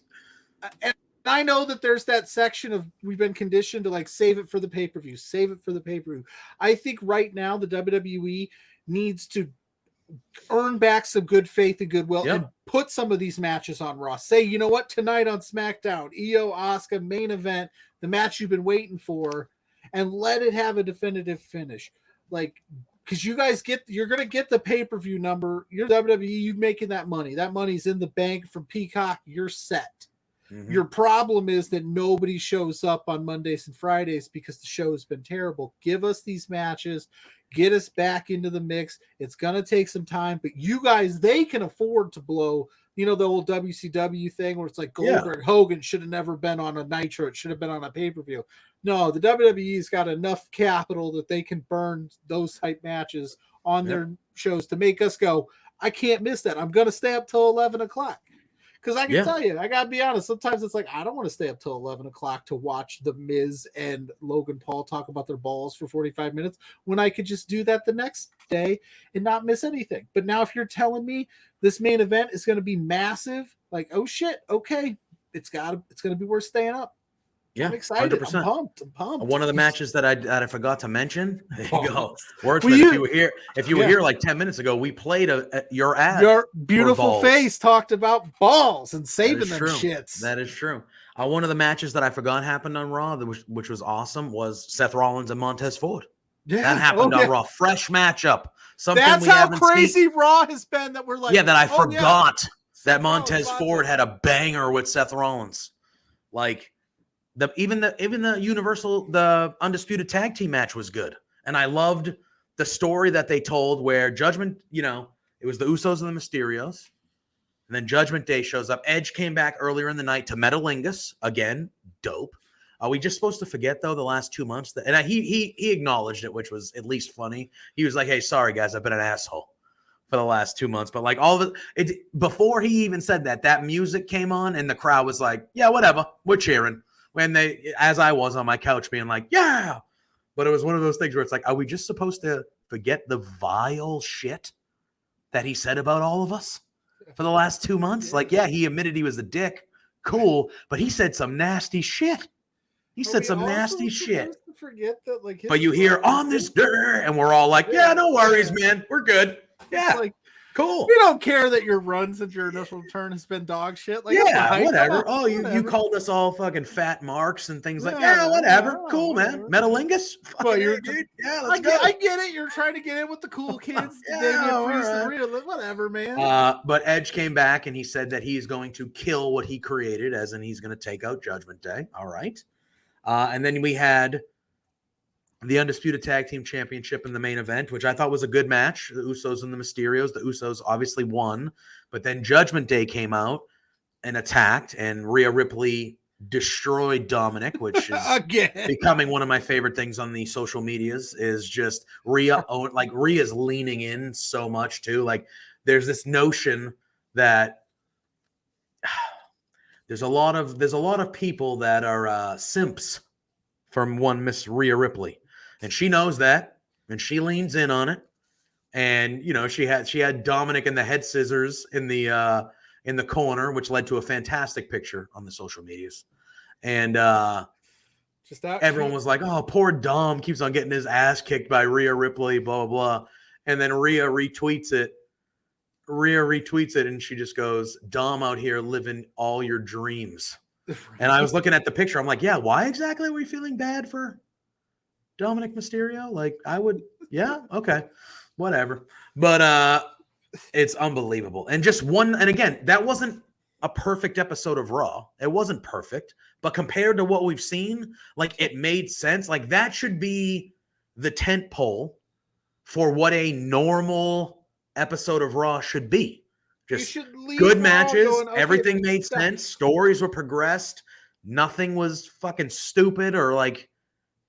And I know that there's that section of we've been conditioned to like save it for the pay-per-view, save it for the pay-per-view. I think right now the WWE needs to earn back some good faith and goodwill and put some of these matches on Raw. Say, you know what, tonight on SmackDown, Io, Asuka, main event, the match you've been waiting for, and let it have a definitive finish. Like, because you guys you're going to get the pay-per-view number. You're WWE, you making that money. That money's in the bank from Peacock. You're set. Mm-hmm. Your problem is that nobody shows up on Mondays and Fridays because the show has been terrible. Give us these matches. Get us back into the mix. It's going to take some time, but you guys, they can afford to blow, the old WCW thing where it's like Goldberg, Hogan should have never been on a Nitro. It should have been on a pay-per-view. No, the WWE's got enough capital that they can burn those type matches on their shows to make us go, I can't miss that. I'm going to stay up till 11 o'clock. Because I can tell you, I got to be honest, sometimes it's like, I don't want to stay up till 11 o'clock to watch The Miz and Logan Paul talk about their balls for 45 minutes when I could just do that the next day and not miss anything. But now if you're telling me this main event is going to be massive, like, oh shit, okay, it's going to be worth staying up. Yeah, I'm excited. 100%. I'm pumped. One of the matches that I forgot to mention. There you go. If you were here like 10 minutes ago, we played your ad. Your beautiful face talked about balls and saving them shits. That is true. One of the matches that I forgot happened on Raw, which was awesome, was Seth Rollins and Montez Ford. Yeah, that happened on Raw. Fresh matchup. That's how crazy Raw has been that we're like. Yeah, that I forgot that Montez Ford had a banger with Seth Rollins. Like. Even the Undisputed tag team match was good. And I loved the story that they told where Judgment, it was the Usos and the Mysterios. And then Judgment Day shows up. Edge came back earlier in the night to Metalingus. Again, dope. Are we just supposed to forget, though, the last 2 months? And he acknowledged it, which was at least funny. He was like, hey, sorry, guys, I've been an asshole for the last 2 months. But like all of it, before he even said that music came on and the crowd was like, yeah, whatever, we're cheering. When as I was on my couch being like, yeah, but it was one of those things where it's like, are we just supposed to forget the vile shit that he said about all of us for the last 2 months? Like, yeah, he admitted he was a dick. Cool. But he said some nasty shit. He said some nasty shit. Forget that, like, But you hear on this dirt, and we're all like, yeah, no worries, man. We're good. Yeah. Like, cool. We don't care that your run since your initial turn has been dog shit. Like, yeah, fine. whatever. On, you called us all fucking fat marks and things like Yeah, whatever. yeah, Cool, whatever. man. Metalingus? Well, Fucking dude. Yeah, let's go. I get it. You're trying to get in with the cool kids. Whatever, man. But Edge came back and he said that he's going to kill what he created, as in he's going to take out Judgment Day. All right. And then we had the Undisputed Tag Team Championship in the main event, which I thought was a good match. The Usos and the Mysterios. The Usos obviously won, but then Judgment Day came out and attacked, and Rhea Ripley destroyed Dominic, which is becoming one of my favorite things on the social medias, is just Rhea. Like, Rhea's leaning in so much too. Like, there's this notion that there's a lot of people that are simps from one Miss Rhea Ripley. And she knows that, and she leans in on it. And she had Dominic in the head scissors in the corner, which led to a fantastic picture on the social medias. And everyone was like, "Oh, poor Dom keeps on getting his ass kicked by Rhea Ripley." Blah blah blah. And then Rhea retweets it. And she just goes, "Dom out here living all your dreams." And I was looking at the picture. I'm like, "Yeah, why exactly were you feeling bad for Dominic Mysterio?" Like, I would, yeah, okay, whatever. But it's unbelievable. And again, that wasn't a perfect episode of Raw. It wasn't perfect, but compared to what we've seen, like, it made sense. Like, that should be the tent pole for what a normal episode of Raw should be. Just good matches. Going, okay, everything made sense. Stories were progressed. Nothing was fucking stupid or like.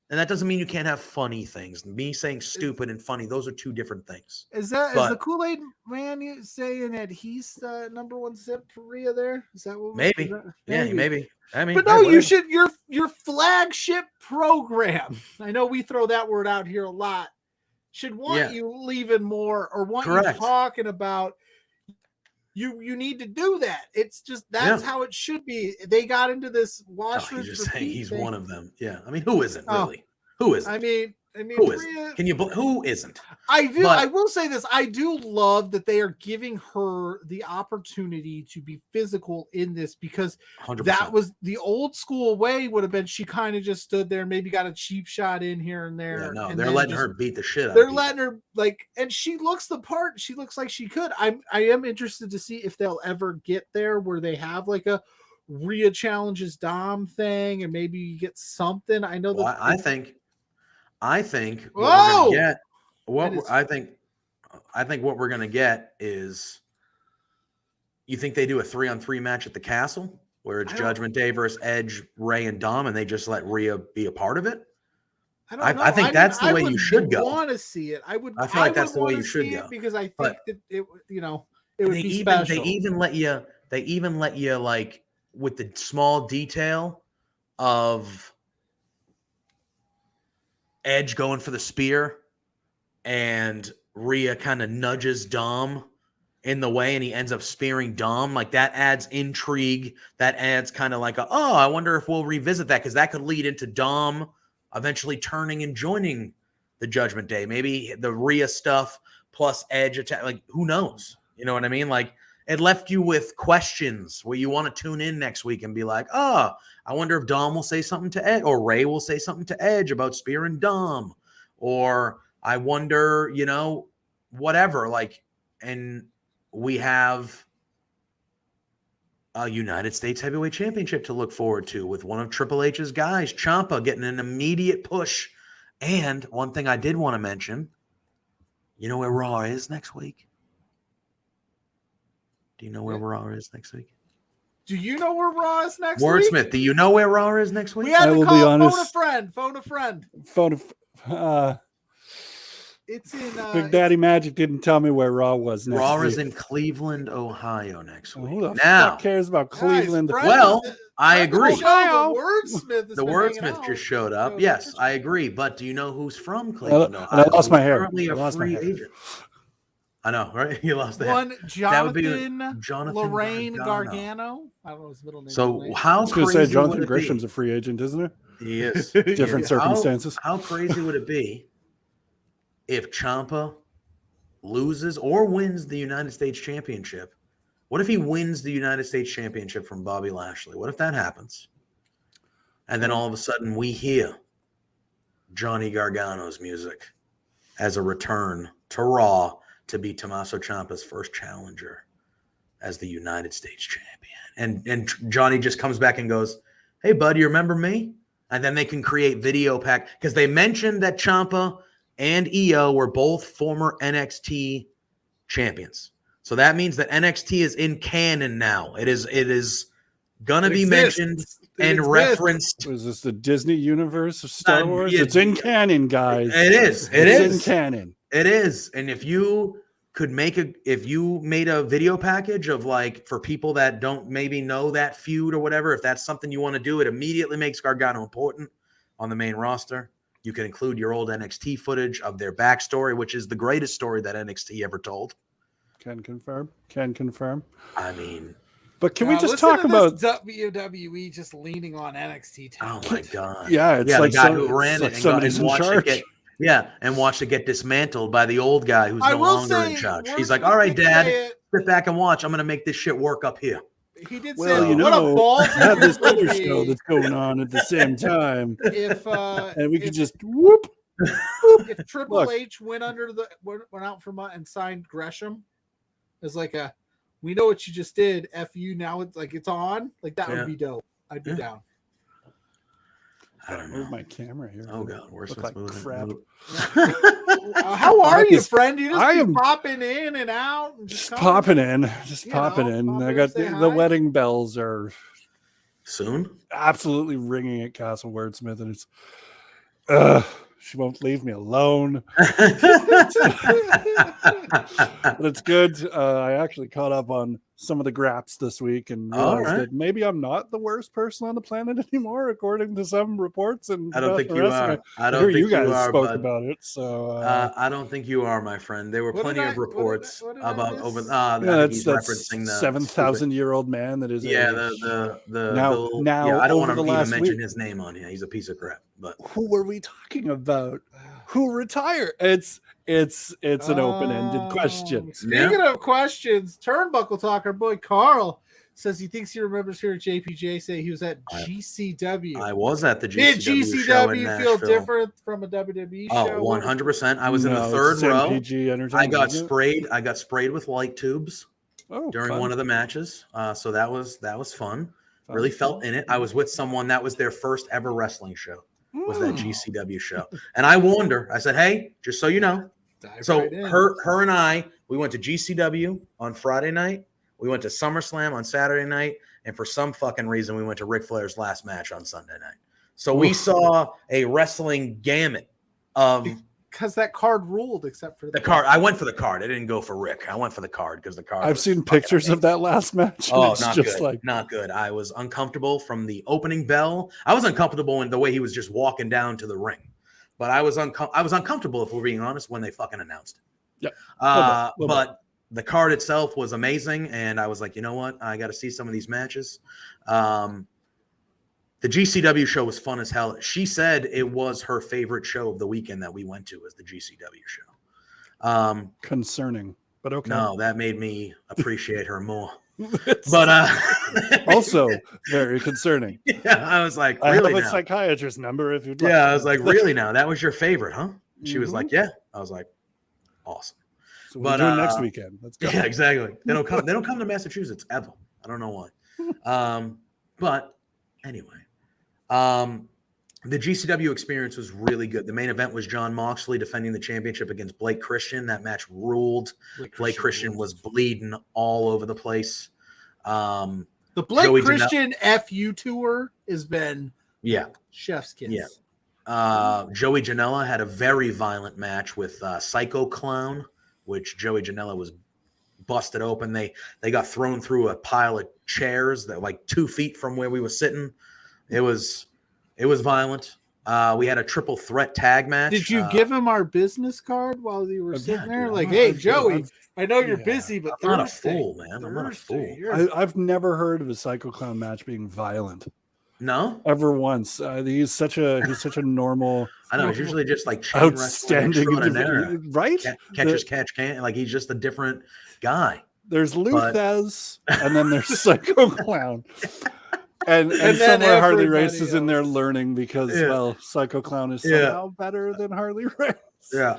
And that doesn't mean you can't have funny things. Me saying stupid and funny, those are two different things. Is the Kool-Aid man saying that he's the number one simp for Rhea there? Is that what? Maybe. Yeah, maybe. I mean, but no, you should. Your flagship program. I know we throw that word out here a lot. Should want you leaving more or want you talking about. You need to do that. It's just that's how it should be. They got into this wash. You're just saying he's one of them. Yeah, I mean, who isn't really? Who isn't? I mean, who isn't? Who isn't? I do. I will say this. I do love that they are giving her the opportunity to be physical in this, because 100%. That was the old school way. Would have been she kind of just stood there, maybe got a cheap shot in here and there. Yeah, no, they're letting her beat the shit out. They're letting her and she looks the part. She looks like she could. I am interested to see if they'll ever get there where they have like a Rhea challenges Dom thing, and maybe you get something. I know that. I think what we're gonna get. I think what we're gonna get is. You think they do a 3-on-3 match at the Castle where it's Judgment Day versus Edge, Ray, and Dom, and they just let Rhea be a part of of it? I think that's the way you should go. I want to see it. I feel like that's the way you should go, because I think that it would be special. They even let you like with the small detail of Edge going for the spear and Rhea kind of nudges Dom in the way and he ends up spearing Dom. Like, that adds intrigue. That adds kind of like I wonder if we'll revisit that, because that could lead into Dom eventually turning and joining the Judgment Day. Maybe the Rhea stuff plus Edge attack. Like, who knows? You know what I mean? Like, it left you with questions where you want to tune in next week and be like, I wonder if Dom will say something to Edge, or Ray will say something to Edge about spearing Dom, or I wonder, whatever. Like, and we have a United States Heavyweight Championship to look forward to with one of Triple H's guys, Ciampa, getting an immediate push. And one thing I did want to mention, you know where Raw is next week? Do you know where Raw is next week? Do you know where Raw is next week? Wordsmith, do you know where Raw is next week? We had to call phone a friend. It's in Big Daddy Magic didn't tell me where Raw was next Raw week. is in Cleveland, Ohio next week. Who the fuck cares about Cleveland? I agree. The Wordsmith just showed up. Yes, I agree. But do you know who's from Cleveland, Ohio? And I lost my hair. Currently a free agent. I know, right? You lost the one. Jonathan Lorraine Gargano. I don't know his middle name. So how crazy? I was going to say Jonathan Grisham's a free agent, isn't it? He is. Different circumstances. How crazy would it be if Ciampa loses or wins the United States Championship? What if he wins the United States Championship from Bobby Lashley? What if that happens? And then all of a sudden we hear Johnny Gargano's music as a return to Raw to be Tommaso Ciampa's first challenger as the United States champion. And Johnny just comes back and goes, "Hey, bud, you remember me?" And then they can create video pack because they mentioned that Ciampa and EO were both former NXT champions. So that means that NXT is in canon now. It is gonna be mentioned and referenced. Is this the Disney universe of Star Wars? It's in canon, guys. It is. It's in canon. It is. And if you made a video package of like for people that don't maybe know that feud or whatever, if that's something you want to do, it immediately makes Gargano important on the main roster. You can include your old NXT footage of their backstory, which is the greatest story that NXT ever told. Can confirm. I mean, but can we just talk about WWE just leaning on NXT? Oh my god! Yeah, it's like the guy who ran it and somebody's in charge. And watched it get dismantled by the old guy who's no longer in charge. He's like, "All right, Dad, sit back and watch. I'm going to make this shit work up here." He did well, say, you know, "What a ball!" I have this other show that's going on at the same time. And we could just whoop. If Triple H went out from and signed Gresham as like a, we know what you just did. F you, now it's like it's on. Like that would be dope. I'd be down. I don't know. Where's my camera here? Oh god, where's like crap? How are you, friend? You just popping in and out. And just popping in. I got the wedding bells are soon. Absolutely ringing at Castle Wordsmith, and it's she won't leave me alone. But it's good. I actually caught up on some of the graps this week and realized that maybe I'm not the worst person on the planet anymore, according to some reports. And I don't think you are. I don't think you guys spoke bud. about it. So I don't think you are, my friend. There were plenty of reports about over. That's referencing the 7,000-year-old man that is. Yeah, now. I don't want to even mention his name on here. He's a piece of crap. But who were we talking about? Who retired? It's an open-ended question. Speaking of questions, Turnbuckle Talk, our boy Carl says he thinks he remembers hearing JPJ say he was at GCW. I was at the GCW. Did GCW feel different from a WWE show? 100%. I was in the third row. I got sprayed with light tubes during one of the matches. So that was fun. Really felt in it. I was with someone that was their first ever wrestling show. Was that GCW show. And I warned her. I said, "Hey, just so you know." Her and I, we went to GCW on Friday night. We went to SummerSlam on Saturday night. And for some fucking reason, we went to Ric Flair's last match on Sunday night. So we saw a wrestling gamut of... Because that card ruled, except for the card. I went for the card. I didn't go for Rick. I went for the card because the card. I've seen pictures of that last match. Oh, not good. Not good. I was uncomfortable from the opening bell. I was uncomfortable in the way he was just walking down to the ring, but I was uncomfortable, if we're being honest, when they fucking announced it. Yeah. But the card itself was amazing, and I was like, you know what? I got to see some of these matches. The GCW show was fun as hell. She said it was her favorite show of the weekend that we went to, was the GCW show. Concerning, but okay. No, that made me appreciate her more. But also very concerning. Yeah, I was like, really? I have a psychiatrist number if you'd like. Yeah, I was like, really now? That was your favorite, huh? She was like, yeah. I was like, awesome. So we're doing next weekend. Let's go. Yeah, exactly. They don't come to Massachusetts ever. I don't know why. But anyway. The GCW experience was really good. The main event was Jon Moxley defending the championship against Blake Christian. That match ruled. Blake Christian was bleeding all over the place. The Blake Christian FU tour has been chef's kiss. Yeah. Joey Janela had a very violent match with Psycho Clown, which Joey Janela was busted open. They got thrown through a pile of chairs that like 2 feet from where we were sitting. It was violent. We had a triple threat tag match. Did you give him our business card while you were sitting there? Dude, like, hey, Joey, I know you're busy, but I'm not a fool, man. I'm not a fool. I've never heard of a Psycho Clown match being violent. No, ever once. He's such a normal, I know. He's usually just like chain wrestling outstanding, extraordinaire. right? Catches catch can. Like he's just a different guy. There's But- Luthez, and then there's Psycho Clown. And then somewhere Harley everybody Race is in there else. learning because, Yeah. well, Psycho Clown is Yeah. somehow better than Harley Race. Yeah.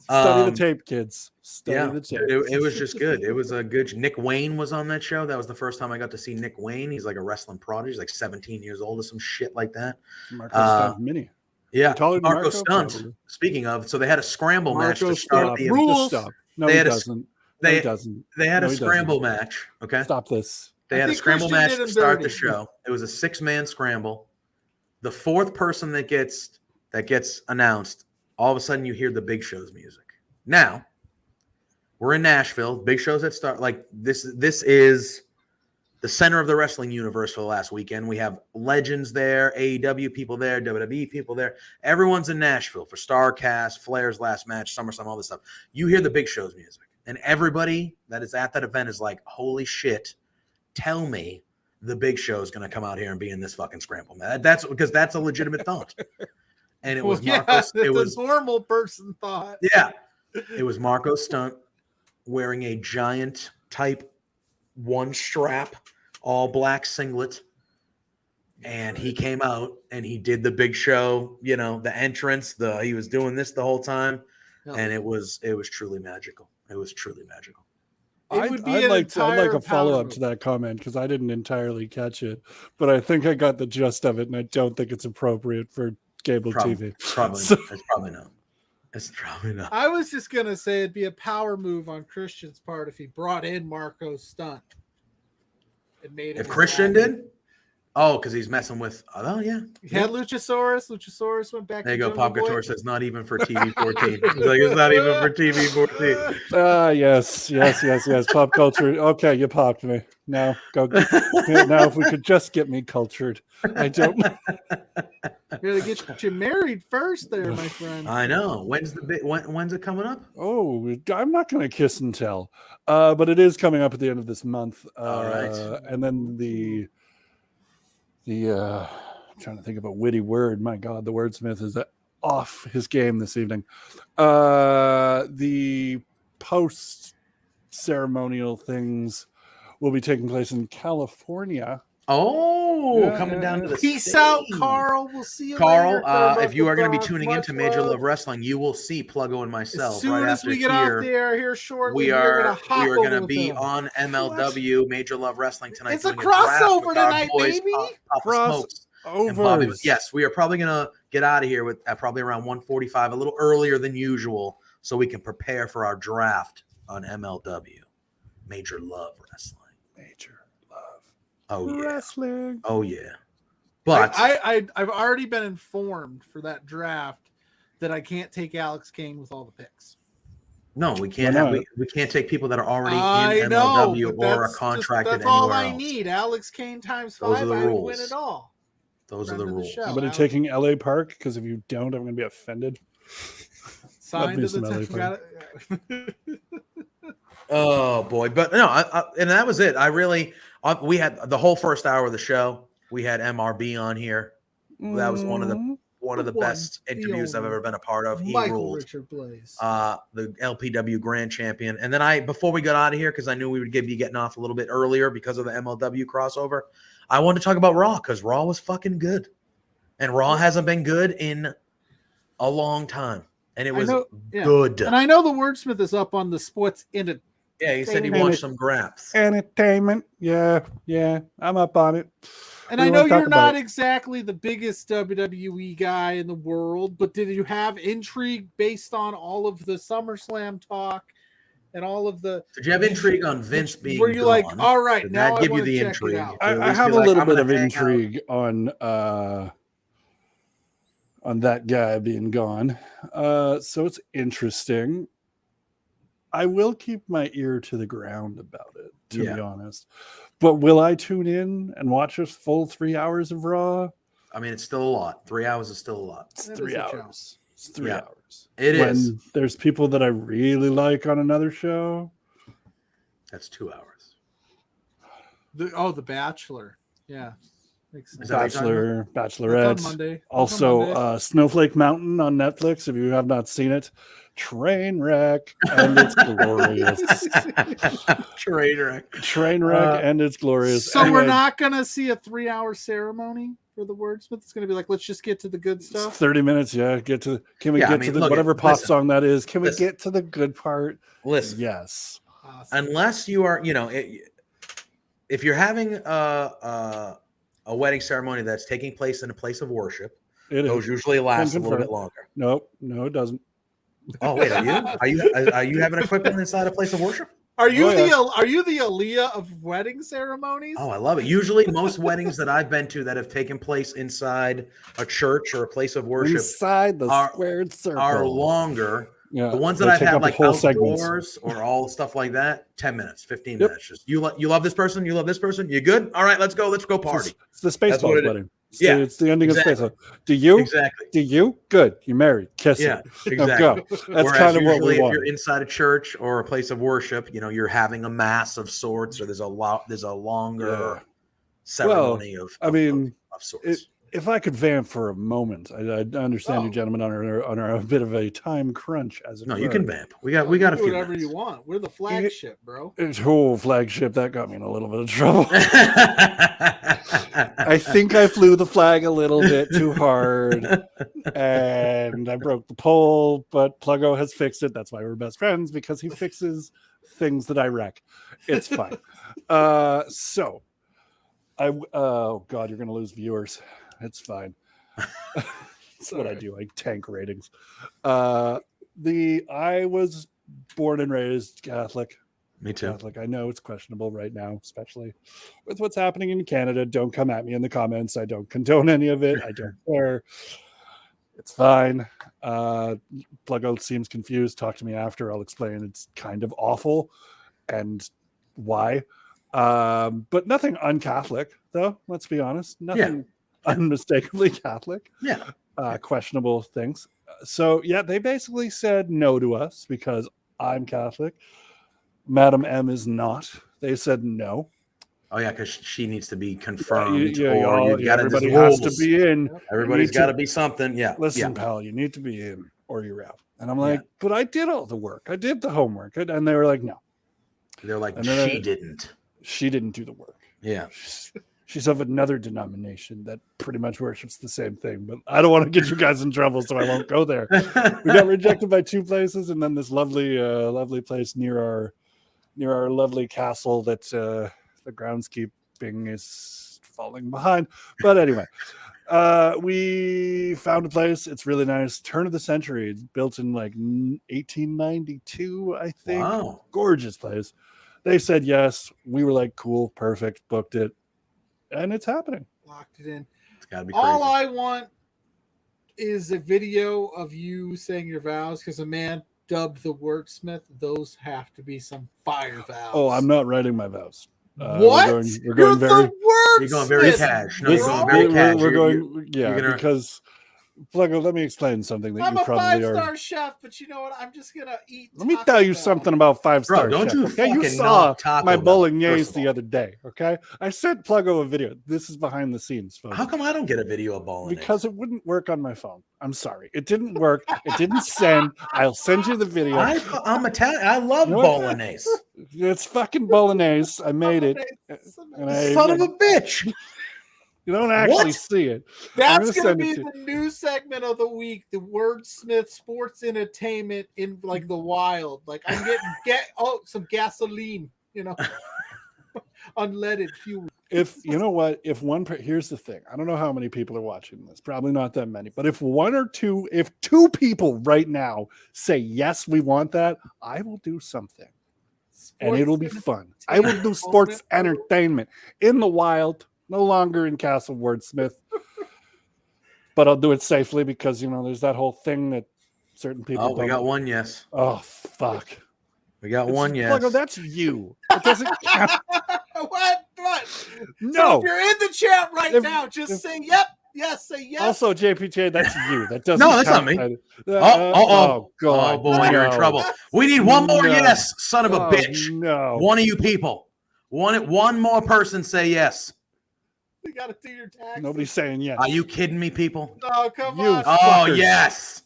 Study the tape, kids. Study the tape. It was just good. It was a good. Nick Wayne was on that show. That was the first time I got to see Nick Wayne. He's like a wrestling prodigy. He's like 17 years old or some shit like that. Marco Stunt Mini. Yeah, Taller than Marco Marco, Stunt. probably. Speaking of, so they had a scramble match Marco to start Stunt. the Just stop. No, They he had a- doesn't. they- No, he doesn't. They had No, a he scramble doesn't. match. Okay, Stop this. they I had a think scramble Christian match did to him start the dirty. show. It was a 6-man scramble. The fourth person that gets announced, all of a sudden you hear the Big Show's music. Now we're in Nashville. Big Show's at start. Like this is the center of the wrestling universe for the last weekend. We have legends there, AEW people there, WWE people there. Everyone's in Nashville for StarCast, Flair's last match, SummerSlam, all this stuff. You hear the Big Show's music, and everybody that is at that event is like, "Holy shit! Tell me the Big Show is going to come out here and be in this fucking scramble." That's because that's a legitimate thought. And it was Marco. That's It was a normal person thought. yeah. It was Marco Stunt wearing a giant type 1 strap, all black singlet. And he came out and he did the Big Show, the entrance, he was doing this the whole time. Yeah. And it was truly magical. It was truly magical. It would be I'd an like entire a follow up power to that comment because I didn't entirely catch it, but I think I got the gist of it, and I don't think it's appropriate for cable TV. Probably, So- it's probably not. It's probably not. I was just gonna say it'd be a power move on Christian's part if he brought in Marco's Stunt. It made him If Christian happy. did? Oh, because he's messing with. Oh, yeah. He had Luchasaurus. Luchasaurus went back. There you to go. Jungle Pop Boy. Couture says not even for TV 14. He's like, it's not even for TV 14. Yes. Pop culture. Okay, you popped me. Now go. Now, if we could just get me cultured, I don't. Gotta get you married first, there, my friend. I know. When's it coming up? Oh, I'm not going to kiss and tell, but it is coming up at the end of this month. All right. And then the I'm trying to think of a witty word. My God, the wordsmith is off his game this evening. The post ceremonial things will be taking place in California. Oh, Yeah, coming down to the Peace state. out, Carl. We'll see you Carl, later. Third if you are going to be Buck, tuning much into Major love. Love Wrestling, you will see Pluggo and myself As soon right as after we get here. off the air here shortly, We are gonna hop going to over be with them. on MLW Major Love Wrestling tonight. It's a doing draft crossover with our tonight, boys, baby. Papa Smokes and Bobby. Overs. Yes, we are probably going to get out of here with probably around 1:45, a little earlier than usual, so we can prepare for our draft on MLW Major Love Wrestling. Major Love Oh yeah, Wrestling. oh yeah. But I've already been informed for that draft that I can't take Alex Kane with all the picks. no, we can't Why have not? we can't take people that are already I in know, MLW but or are that's contracted that's all anywhere I else. need. Alex Kane times Those 5. are the I would win rules. it all. Those are Friend the of the rules. show. Anybody Alex. taking LA Park? Because if you don't, I'm going to be offended. Signed me to the some LA got it. Oh boy, but no, and that was it. We had the whole first hour of the show. We had MRB on here. That was one of the Mhm. The best one, the interviews I've only ever been a part of. He Michael ruled. Richard Blais. The LPW Grand Champion. And then before we got out of here, because I knew we would be getting off a little bit earlier because of the MLW crossover, I wanted to talk about Raw because Raw was fucking good, and Raw hasn't been good in a long time, and it was yeah. good. And I know the wordsmith is up on the sports in it. Yeah, he said he And watched some graphs. Entertainment. Yeah. I'm up on it. And What I do you know wanna talk you're not about? exactly the biggest WWE guy in the world, but did you have intrigue based on all of the SummerSlam talk and all of the? Did you have intrigue on Vince being Were you gone? like, all right, Did now that I give you want the to check intrigue? it out? To at I least have be a like, little I'm bit gonna of hang out? intrigue on that guy being gone. So it's interesting. I will keep my ear to the ground about it, to Yeah. be honest. But will I tune in and watch a full 3 hours of Raw? I mean, it's still a lot. 3 hours is still a lot. It's That 3 is a challenge. hours. It's 3 Yeah. hours. It when is. there's people that I really like on another show. That's 2 hours. The Bachelor. Yeah. Makes Is sense. that what you're talking That's on Bachelorette. Monday. That's on Also, Monday. Snowflake Mountain on Netflix. If you have not seen it, train wreck, and it's glorious. Train wreck. Train wreck, and it's glorious. So we're Anyway, not gonna see a 3-hour ceremony for the wordsmith. It's gonna be like, let's just get to the good it's stuff. 30 minutes. Yeah, can we Yeah, I get mean, to the look, whatever pop listen, song that is? Can we listen. get to the good part? Listen, Yes. Awesome. unless you are, if you're having a wedding ceremony that's taking place in a place of worship, It those is. usually last a Can little bit confirm. longer. Nope, no, it doesn't. Oh wait, are you having equipment inside a place of worship? Are you Oh, yeah. are you the Aaliyah of wedding ceremonies? Oh, I love it. Usually, most weddings that I've been to that have taken place inside a church or a place of worship Inside the are- squared circle. are longer. Yeah, The ones they that I've take had up like whole segments. outdoors or all stuff like that, 10 minutes, 15 Yep. minutes. Just you love this person, you love this person, you good? All right, let's go party. It's the That's what Spaceballs it is. wedding. Yeah, It's the ending exactly. of Spaceballs. Do you? Exactly. Do you? Good. You're married. Kiss Yeah, it. Now exactly. go. That's Whereas kind of what usually we if want. you're inside a church or a place of worship, you're having a mass of sorts, or there's a longer Yeah. ceremony of sorts. If I could vamp for a moment, I understand you Oh. gentlemen are a bit of a time crunch, as it No, were. you can vamp. We got a do few whatever minutes. you want. We're the flagship, bro. It's whole flagship that got me in a little bit of trouble. I think I flew the flag a little bit too hard, and I broke the pole. But Pluggo has fixed it. That's why we're best friends, because he fixes things that I wreck. It's fine. Oh God, you're gonna lose viewers. It's fine. That's what I do. I tank ratings. I was born and raised Catholic. Me too. Catholic. I know it's questionable right now, especially with what's happening in Canada. Don't come at me in the comments. I don't condone any of it. I don't care. It's fine. Pluggo seems confused. Talk to me after. I'll explain. It's kind of awful and why. But nothing un-Catholic, though. Let's be honest. Nothing unmistakably Catholic. Yeah. Questionable things. So yeah, they basically said no to us because I'm Catholic. Madam M is not. They said no. Oh yeah, because she needs to be confirmed, everybody has to be in. Everybody's got to be something. Yeah. Listen, yeah. pal, you need to be in or you're out. And I'm like, but I did all the work. I did the homework. And they were like, no. They're like, she didn't. She didn't do the work. Yeah. She's of another denomination that pretty much worships the same thing. But I don't want to get you guys in trouble, so I won't go there. We got rejected by 2 places, and then this lovely place near our lovely castle that the groundskeeping is falling behind. But anyway, we found a place. It's really nice. Turn of the century. It's built in like 1892, I think. Wow. Gorgeous place. They said yes. We were like, cool, perfect, booked it. And it's happening. Locked it in. It's gotta be crazy. All I want is a video of you saying your vows, because a man dubbed the wordsmith. Those have to be some fire vows. Oh, I'm not writing my vows. What? We're going very. You're going very cash. No, you're going very cash. We're going, gonna, because Pluggo, let me explain something that I'm you a probably are. 5-star chef, but you know what? I'm just gonna eat. Let me tell you something about 5-star. Bro, don't chef, you okay? You fucking saw knock Taco my Bell, bolognese first of all. the other day. Okay, I sent Pluggo a video. This is behind the scenes, folks. How come I don't get a video of bolognese? Because it wouldn't work on my phone. I'm sorry, it didn't work. It didn't send. I'll send you the video. I'm Italian. I love bolognese. It's fucking bolognese. I made it. And Son of a bitch. You don't actually see it. That's going to be the new segment of the week, the wordsmith sports entertainment in like the wild. Like I'm getting some gasoline, unleaded fuel. If you know what, here's the thing. I don't know how many people are watching this. Probably not that many. But if 2 people right now say yes, we want that, I will do something. And it'll be fun. I will do sports entertainment in the wild. No longer in Castle Wordsmith, but I'll do it safely because there's that whole thing that certain people. Oh, we got one yes. Oh fuck! We got one yes. Pluggo, that's you. It doesn't count. What? No. So if you're in the chat right now, just say yep. Yes, say yes. Also, JPJ, that's you. That doesn't. No, that's count. not me. Oh God! Oh boy, you're in trouble. We need one more yes, son of a bitch. No. One of you people. One more person say yes. You got to do your taxes. Nobody's saying yes. Are you kidding me, people? Oh, come You on. Oh, fuckers. yes.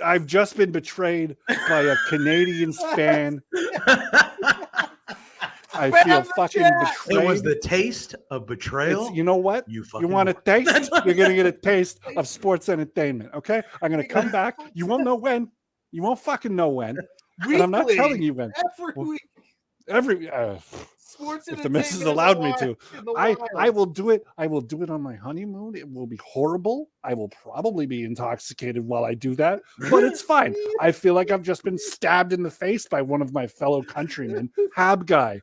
I've just been betrayed by a Canadians fan. I feel fucking betrayed. It was the taste of betrayal. You know what? You want a whore. taste? You're going to get a taste of sports entertainment, okay? I'm going to come back. You won't know when. You won't fucking know when. And I'm not telling you when. Every sports if the missus allowed me to, I will do it. I will do it on my honeymoon. It will be horrible. I will probably be intoxicated while I do that, but it's fine. I feel like I've just been stabbed in the face by one of my fellow countrymen, Hab _guy.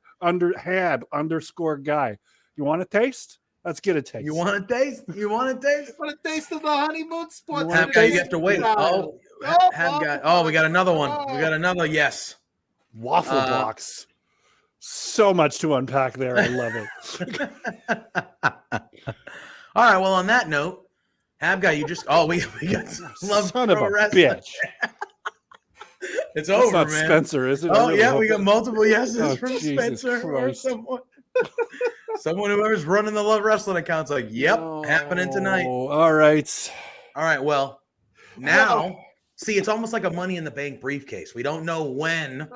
You want a taste? Let's get a taste. You want a taste? You want a taste? Want a taste of the honeymoon sports? Hab guy, you have to wait. Oh, Hab guy. Oh, we got another one. We got another. Yes. Waffle box. So much to unpack there. I love it. All right. Well, on that note, Hab guy, you just we got love son of a wrestling. bitch. It's That's over, not man. Spencer, is it? Oh yeah, we got multiple yeses from Jesus Spencer or Christ. someone whoever's running the Love Wrestling account's like, yep, happening tonight. All right. All right. Well, now see, it's almost like a Money in the Bank briefcase. We don't know when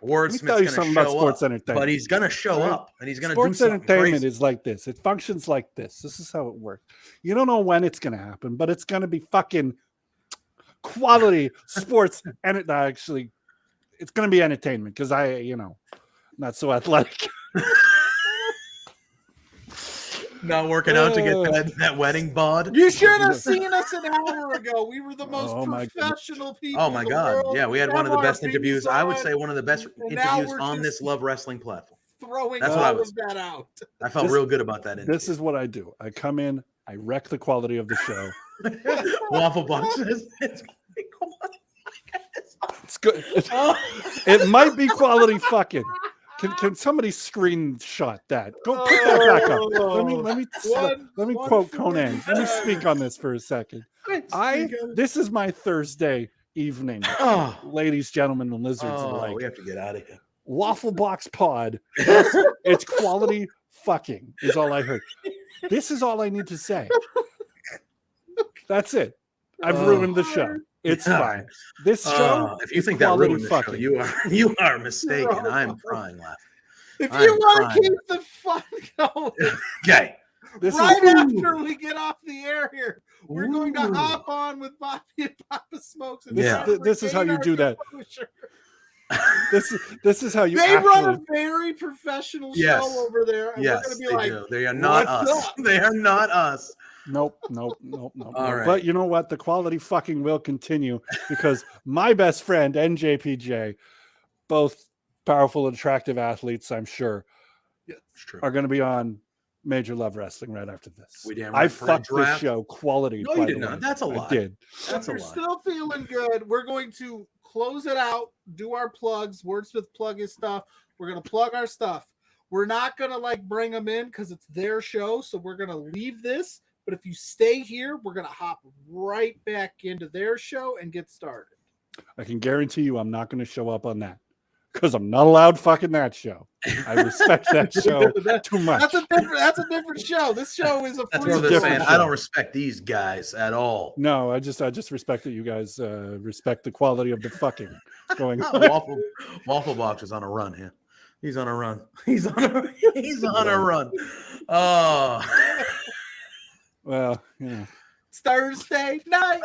Wordsmith's going to show up, but he's going to show up and he's going to do something Sports entertainment crazy. is like this. It functions like this. This is how it works. You don't know when it's going to happen, but it's going to be fucking quality sports. And it's going to be entertainment because not so athletic. Not working out to get that wedding bod. You should have seen us an hour ago. We were the most professional people. Oh my God. Yeah, we had one of the best interviews. I would say one of the best interviews on this Love Wrestling platform. That's what I was. That out. I felt real good about that interview. This is what I do. I come in, I wreck the quality of the show. Waffle boxes. It's good. It might be quality fucking. Can somebody screenshot that? Go put that back up. Let me quote Conan. Let me speak on this for a second. This is my Thursday evening, ladies, gentlemen, and lizards alike. We have to get out of here. Waffle Box Pod. It's quality fucking is all I heard. This is all I need to say. That's it. I've ruined the show. It's fine. This show. If you think that ruined the show, you are mistaken. I'm crying laughing. If you want to keep the fun going, okay. After we get off the air here, we're going to hop on with Bobby and Papa Smokes. And this is how you do that. This is how you. They run a very professional show over there. And yes, we're going to be like, they are not us. They are not us. Nope. All right. Right. But you know what? The quality fucking will continue because my best friend and JPJ, both powerful and attractive athletes, I'm sure, are going to be on Major Love Wrestling right after this. I fucked this show quality. No, you did not. That's a lie. I did. That's a lie. We're still feeling good. We're going to close it out, do our plugs. Wordsmith plug his stuff. We're going to plug our stuff. We're not going to bring them in because it's their show. So we're going to leave this. But if you stay here, we're going to hop right back into their show and get started. I can guarantee you I'm not going to show up on that because I'm not allowed fucking that show. I respect that show too much. That's a different show. This show is a free different show. I don't respect these guys at all. No, I just respect that you guys respect the quality of the fucking going on. Waffle Box is on a run here. He's on a run. He's on a run. Oh. Well, it's Thursday night.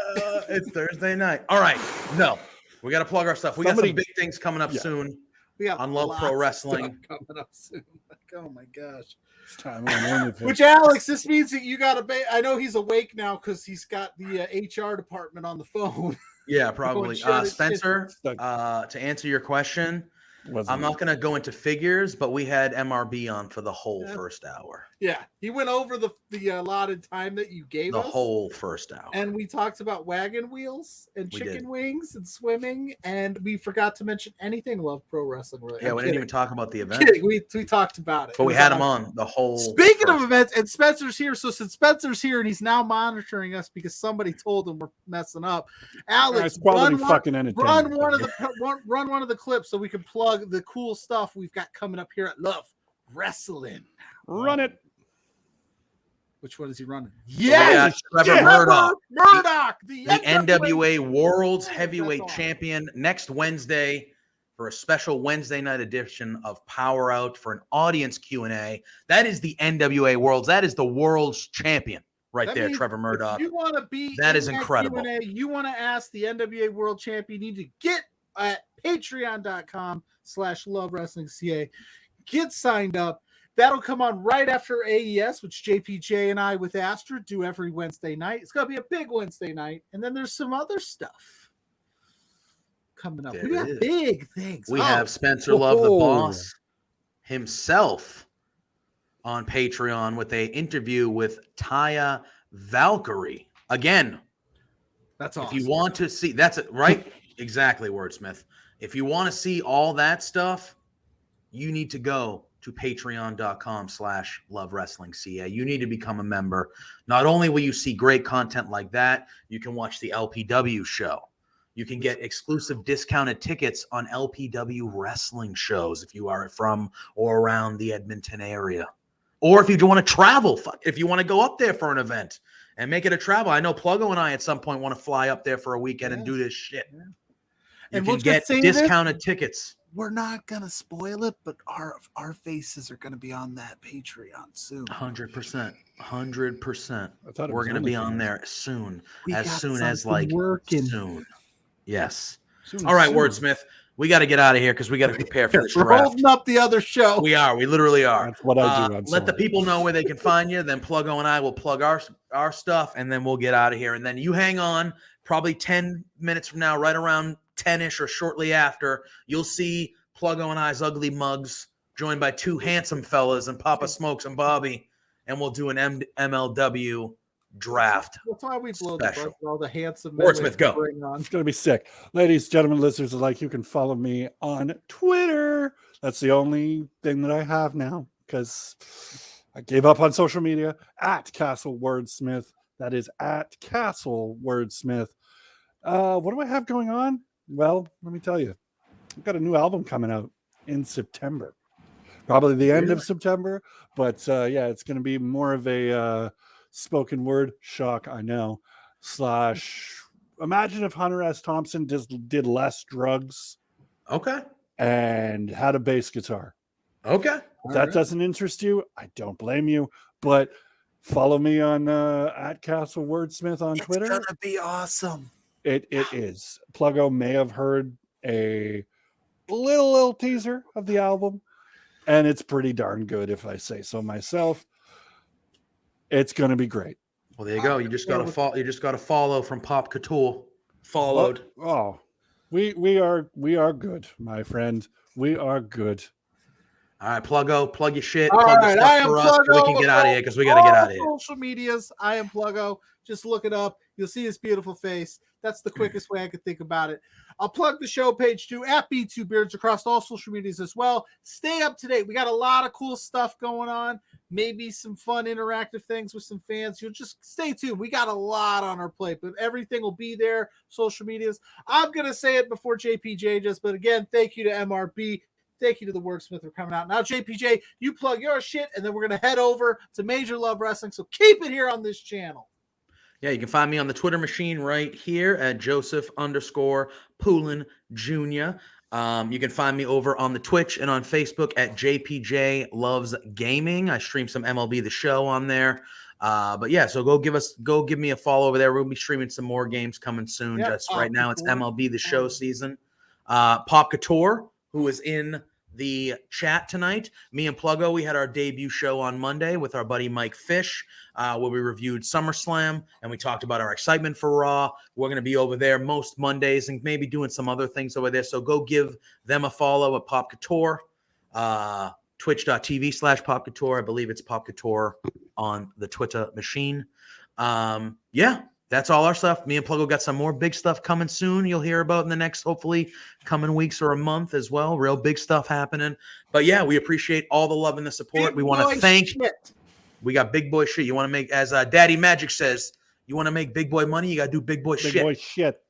It's Thursday night. All right. No, we got to plug our stuff. We got some big things coming up soon. We got on Love Pro Wrestling coming up soon. Oh my gosh. It's time. Which Alex, this means that you got to. I know he's awake now because he's got the HR department on the phone. Yeah, probably. Spencer, to answer your question. I'm not going to go into figures, but we had MRB on for the whole first hour. Yeah, he went over the allotted time that you gave us. The whole first hour. And we talked about wagon wheels and chicken wings and swimming, and we forgot to mention anything Love Pro Wrestling. Yeah, we didn't even talk about the event. We talked about it. But we had him on the whole. Speaking of events, and Spencer's here. So since Spencer's here and he's now monitoring us because somebody told him we're messing up, Alex, run one of the clips so we can plug the cool stuff we've got coming up here at Love Wrestling. Run it. Which one is he running? Yes, Trevor Murdoch. Murdoch, the NWA World's Heavyweight That's awesome. Champion, next Wednesday for a special Wednesday night edition of Power Out for an audience Q&A. That is the NWA Worlds. That is the world's champion right That there, means Trevor Murdoch. If you want to be That in is incredible. Q&A, you want to ask the NWA World Champion, you need to get at patreon.com/lovewrestlingca. Get signed up. That'll come on right after AES, which JPJ and I with Astra do every Wednesday night. It's going to be a big Wednesday night. And then there's some other stuff coming up. We got big things. We have Spencer Love, the boss himself, on Patreon with an interview with Taya Valkyrie. Again, that's awesome. If you want to see, that's it, right? Exactly, Wordsmith. If you want to see all that stuff, you need to go to patreon.com/lovewrestlingca. You need to become a member. Not only will you see great content like that, you can watch the LPW show. You can get exclusive discounted tickets on LPW wrestling shows if you are from or around the Edmonton area. Or if you want to travel, if you want to go up there for an event and make it a travel. I know Pluggo and I at some point want to fly up there for a weekend and do this shit. Yeah. You And can we'll get just say discounted tickets. We're not gonna spoil it, but our faces are gonna be on that Patreon soon. 100%. 100%. We're We're going to be on there soon. Soon. Yes. All right, Wordsmith. We got to get out of here because we got to prepare for this We're draft. holding up the other show. We are. We literally are. That's what I do. Let the people know where they can find you. Then Pluggo and I will plug our stuff, and then we'll get out of here. And then you hang on. Probably 10 minutes from now, right around 10-ish or shortly after, you'll see Pluggo and I's ugly mugs joined by two handsome fellas and Papa Smokes and Bobby, and we'll do an MLW draft. That's why we blow special. the for all the handsome Wordsmith, go. It's going to be sick. Ladies, gentlemen, listeners alike, you can follow me on Twitter. That's the only thing that I have now because I gave up on social media. At Castle Wordsmith. That is at Castle Wordsmith. What do I have going on? Well, let me tell you. I've got a new album coming out in September. Probably the end of September. But yeah, it's going to be more of a spoken word shock, I know. / imagine if Hunter S. Thompson just did less drugs. Okay. And had a bass guitar. Okay. If that doesn't interest you, I don't blame you. But follow me on at Castle Wordsmith on Twitter. It's gonna be awesome. It is. Pluggo may have heard a little teaser of the album, and it's pretty darn good if I say so myself. It's going to be great. Well, there you go. You just got to follow. You just got to follow from Pop Couture. Followed. Oh, we are good, my friend. We are good. All right, Pluggo, plug your shit. All Plug right, the I stuff am for us so we Pluggo can get out of here because we got to get out of here. Social medias, I am Pluggo. Just look it up. You'll see his beautiful face. That's the quickest way I could think about it. I'll plug the show page too at B2Beards across all social medias as well. Stay up to date. We got a lot of cool stuff going on. Maybe some fun interactive things with some fans. You'll just stay tuned. We got a lot on our plate, but everything will be there. Social medias. I'm going to say it before JPJ does, but again, thank you to MRB. Thank you to the Wordsmith for coming out. Now, JPJ, you plug your shit, and then we're going to head over to Major Love Wrestling. So keep it here on this channel. Yeah, you can find me on the Twitter machine right here at Joseph_Poulin Jr. You can find me over on the Twitch and on Facebook at JPJ Loves Gaming. I stream some MLB The Show on there. But yeah, so go give me a follow over there. We'll be streaming some more games coming soon. Yeah, Just right now, it's MLB The Show season. Pop Couture, who is in the chat tonight. Me and Pluggo, we had our debut show on Monday with our buddy Mike Fish, where we reviewed SummerSlam and we talked about our excitement for Raw. We're going to be over there most Mondays and maybe doing some other things over there. So go give them a follow at Pop Couture, twitch.tv/Pop Couture. I believe it's Pop Couture on the Twitter machine. Yeah. That's all our stuff. Me and Pluggo got some more big stuff coming soon. You'll hear about in the next, hopefully, coming weeks or a month as well. Real big stuff happening. But yeah, we appreciate all the love and the support. We want to thank. We got big boy shit. You want to make, as Daddy Magic says, you want to make big boy money. You got to do big boy shit. Big boy shit.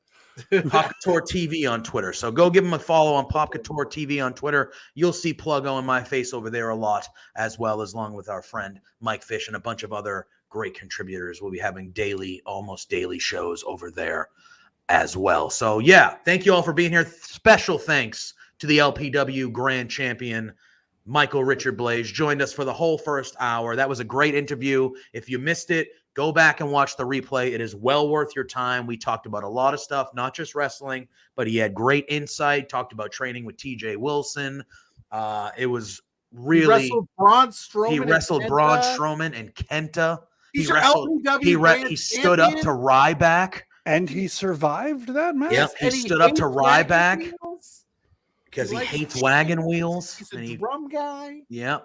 Pop Couture TV on Twitter. So go give them a follow on Pop Couture TV on Twitter. You'll see Pluggo and my face over there a lot, as well as along with our friend Mike Fish and a bunch of other great contributors. We'll be having almost daily shows over there as well. So yeah, thank you all for being here. Special thanks to the LPW Grand Champion, Michael Richard Blais, joined us for the whole first hour. That was a great interview. If you missed it, go back and watch the replay. It is well worth your time. We talked about a lot of stuff, not just wrestling, but he had great insight, talked about training with TJ Wilson. It was really... He wrestled Braun Strowman. He wrestled Braun Strowman and Kenta. He stood up to Ryback. And he survived that match? Yep, he stood up to Ryback because he hates wagon wheels. He's a drum guy. Yeah,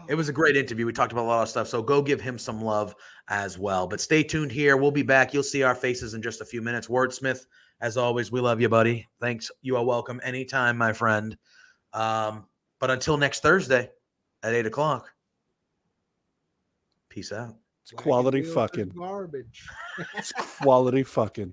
it was a great interview. We talked about a lot of stuff, so go give him some love as well. But stay tuned here. We'll be back. You'll see our faces in just a few minutes. Wordsmith, as always, we love you, buddy. Thanks. You are welcome anytime, my friend. But until next Thursday at 8 o'clock, peace out. It's quality fucking garbage. It's quality fucking.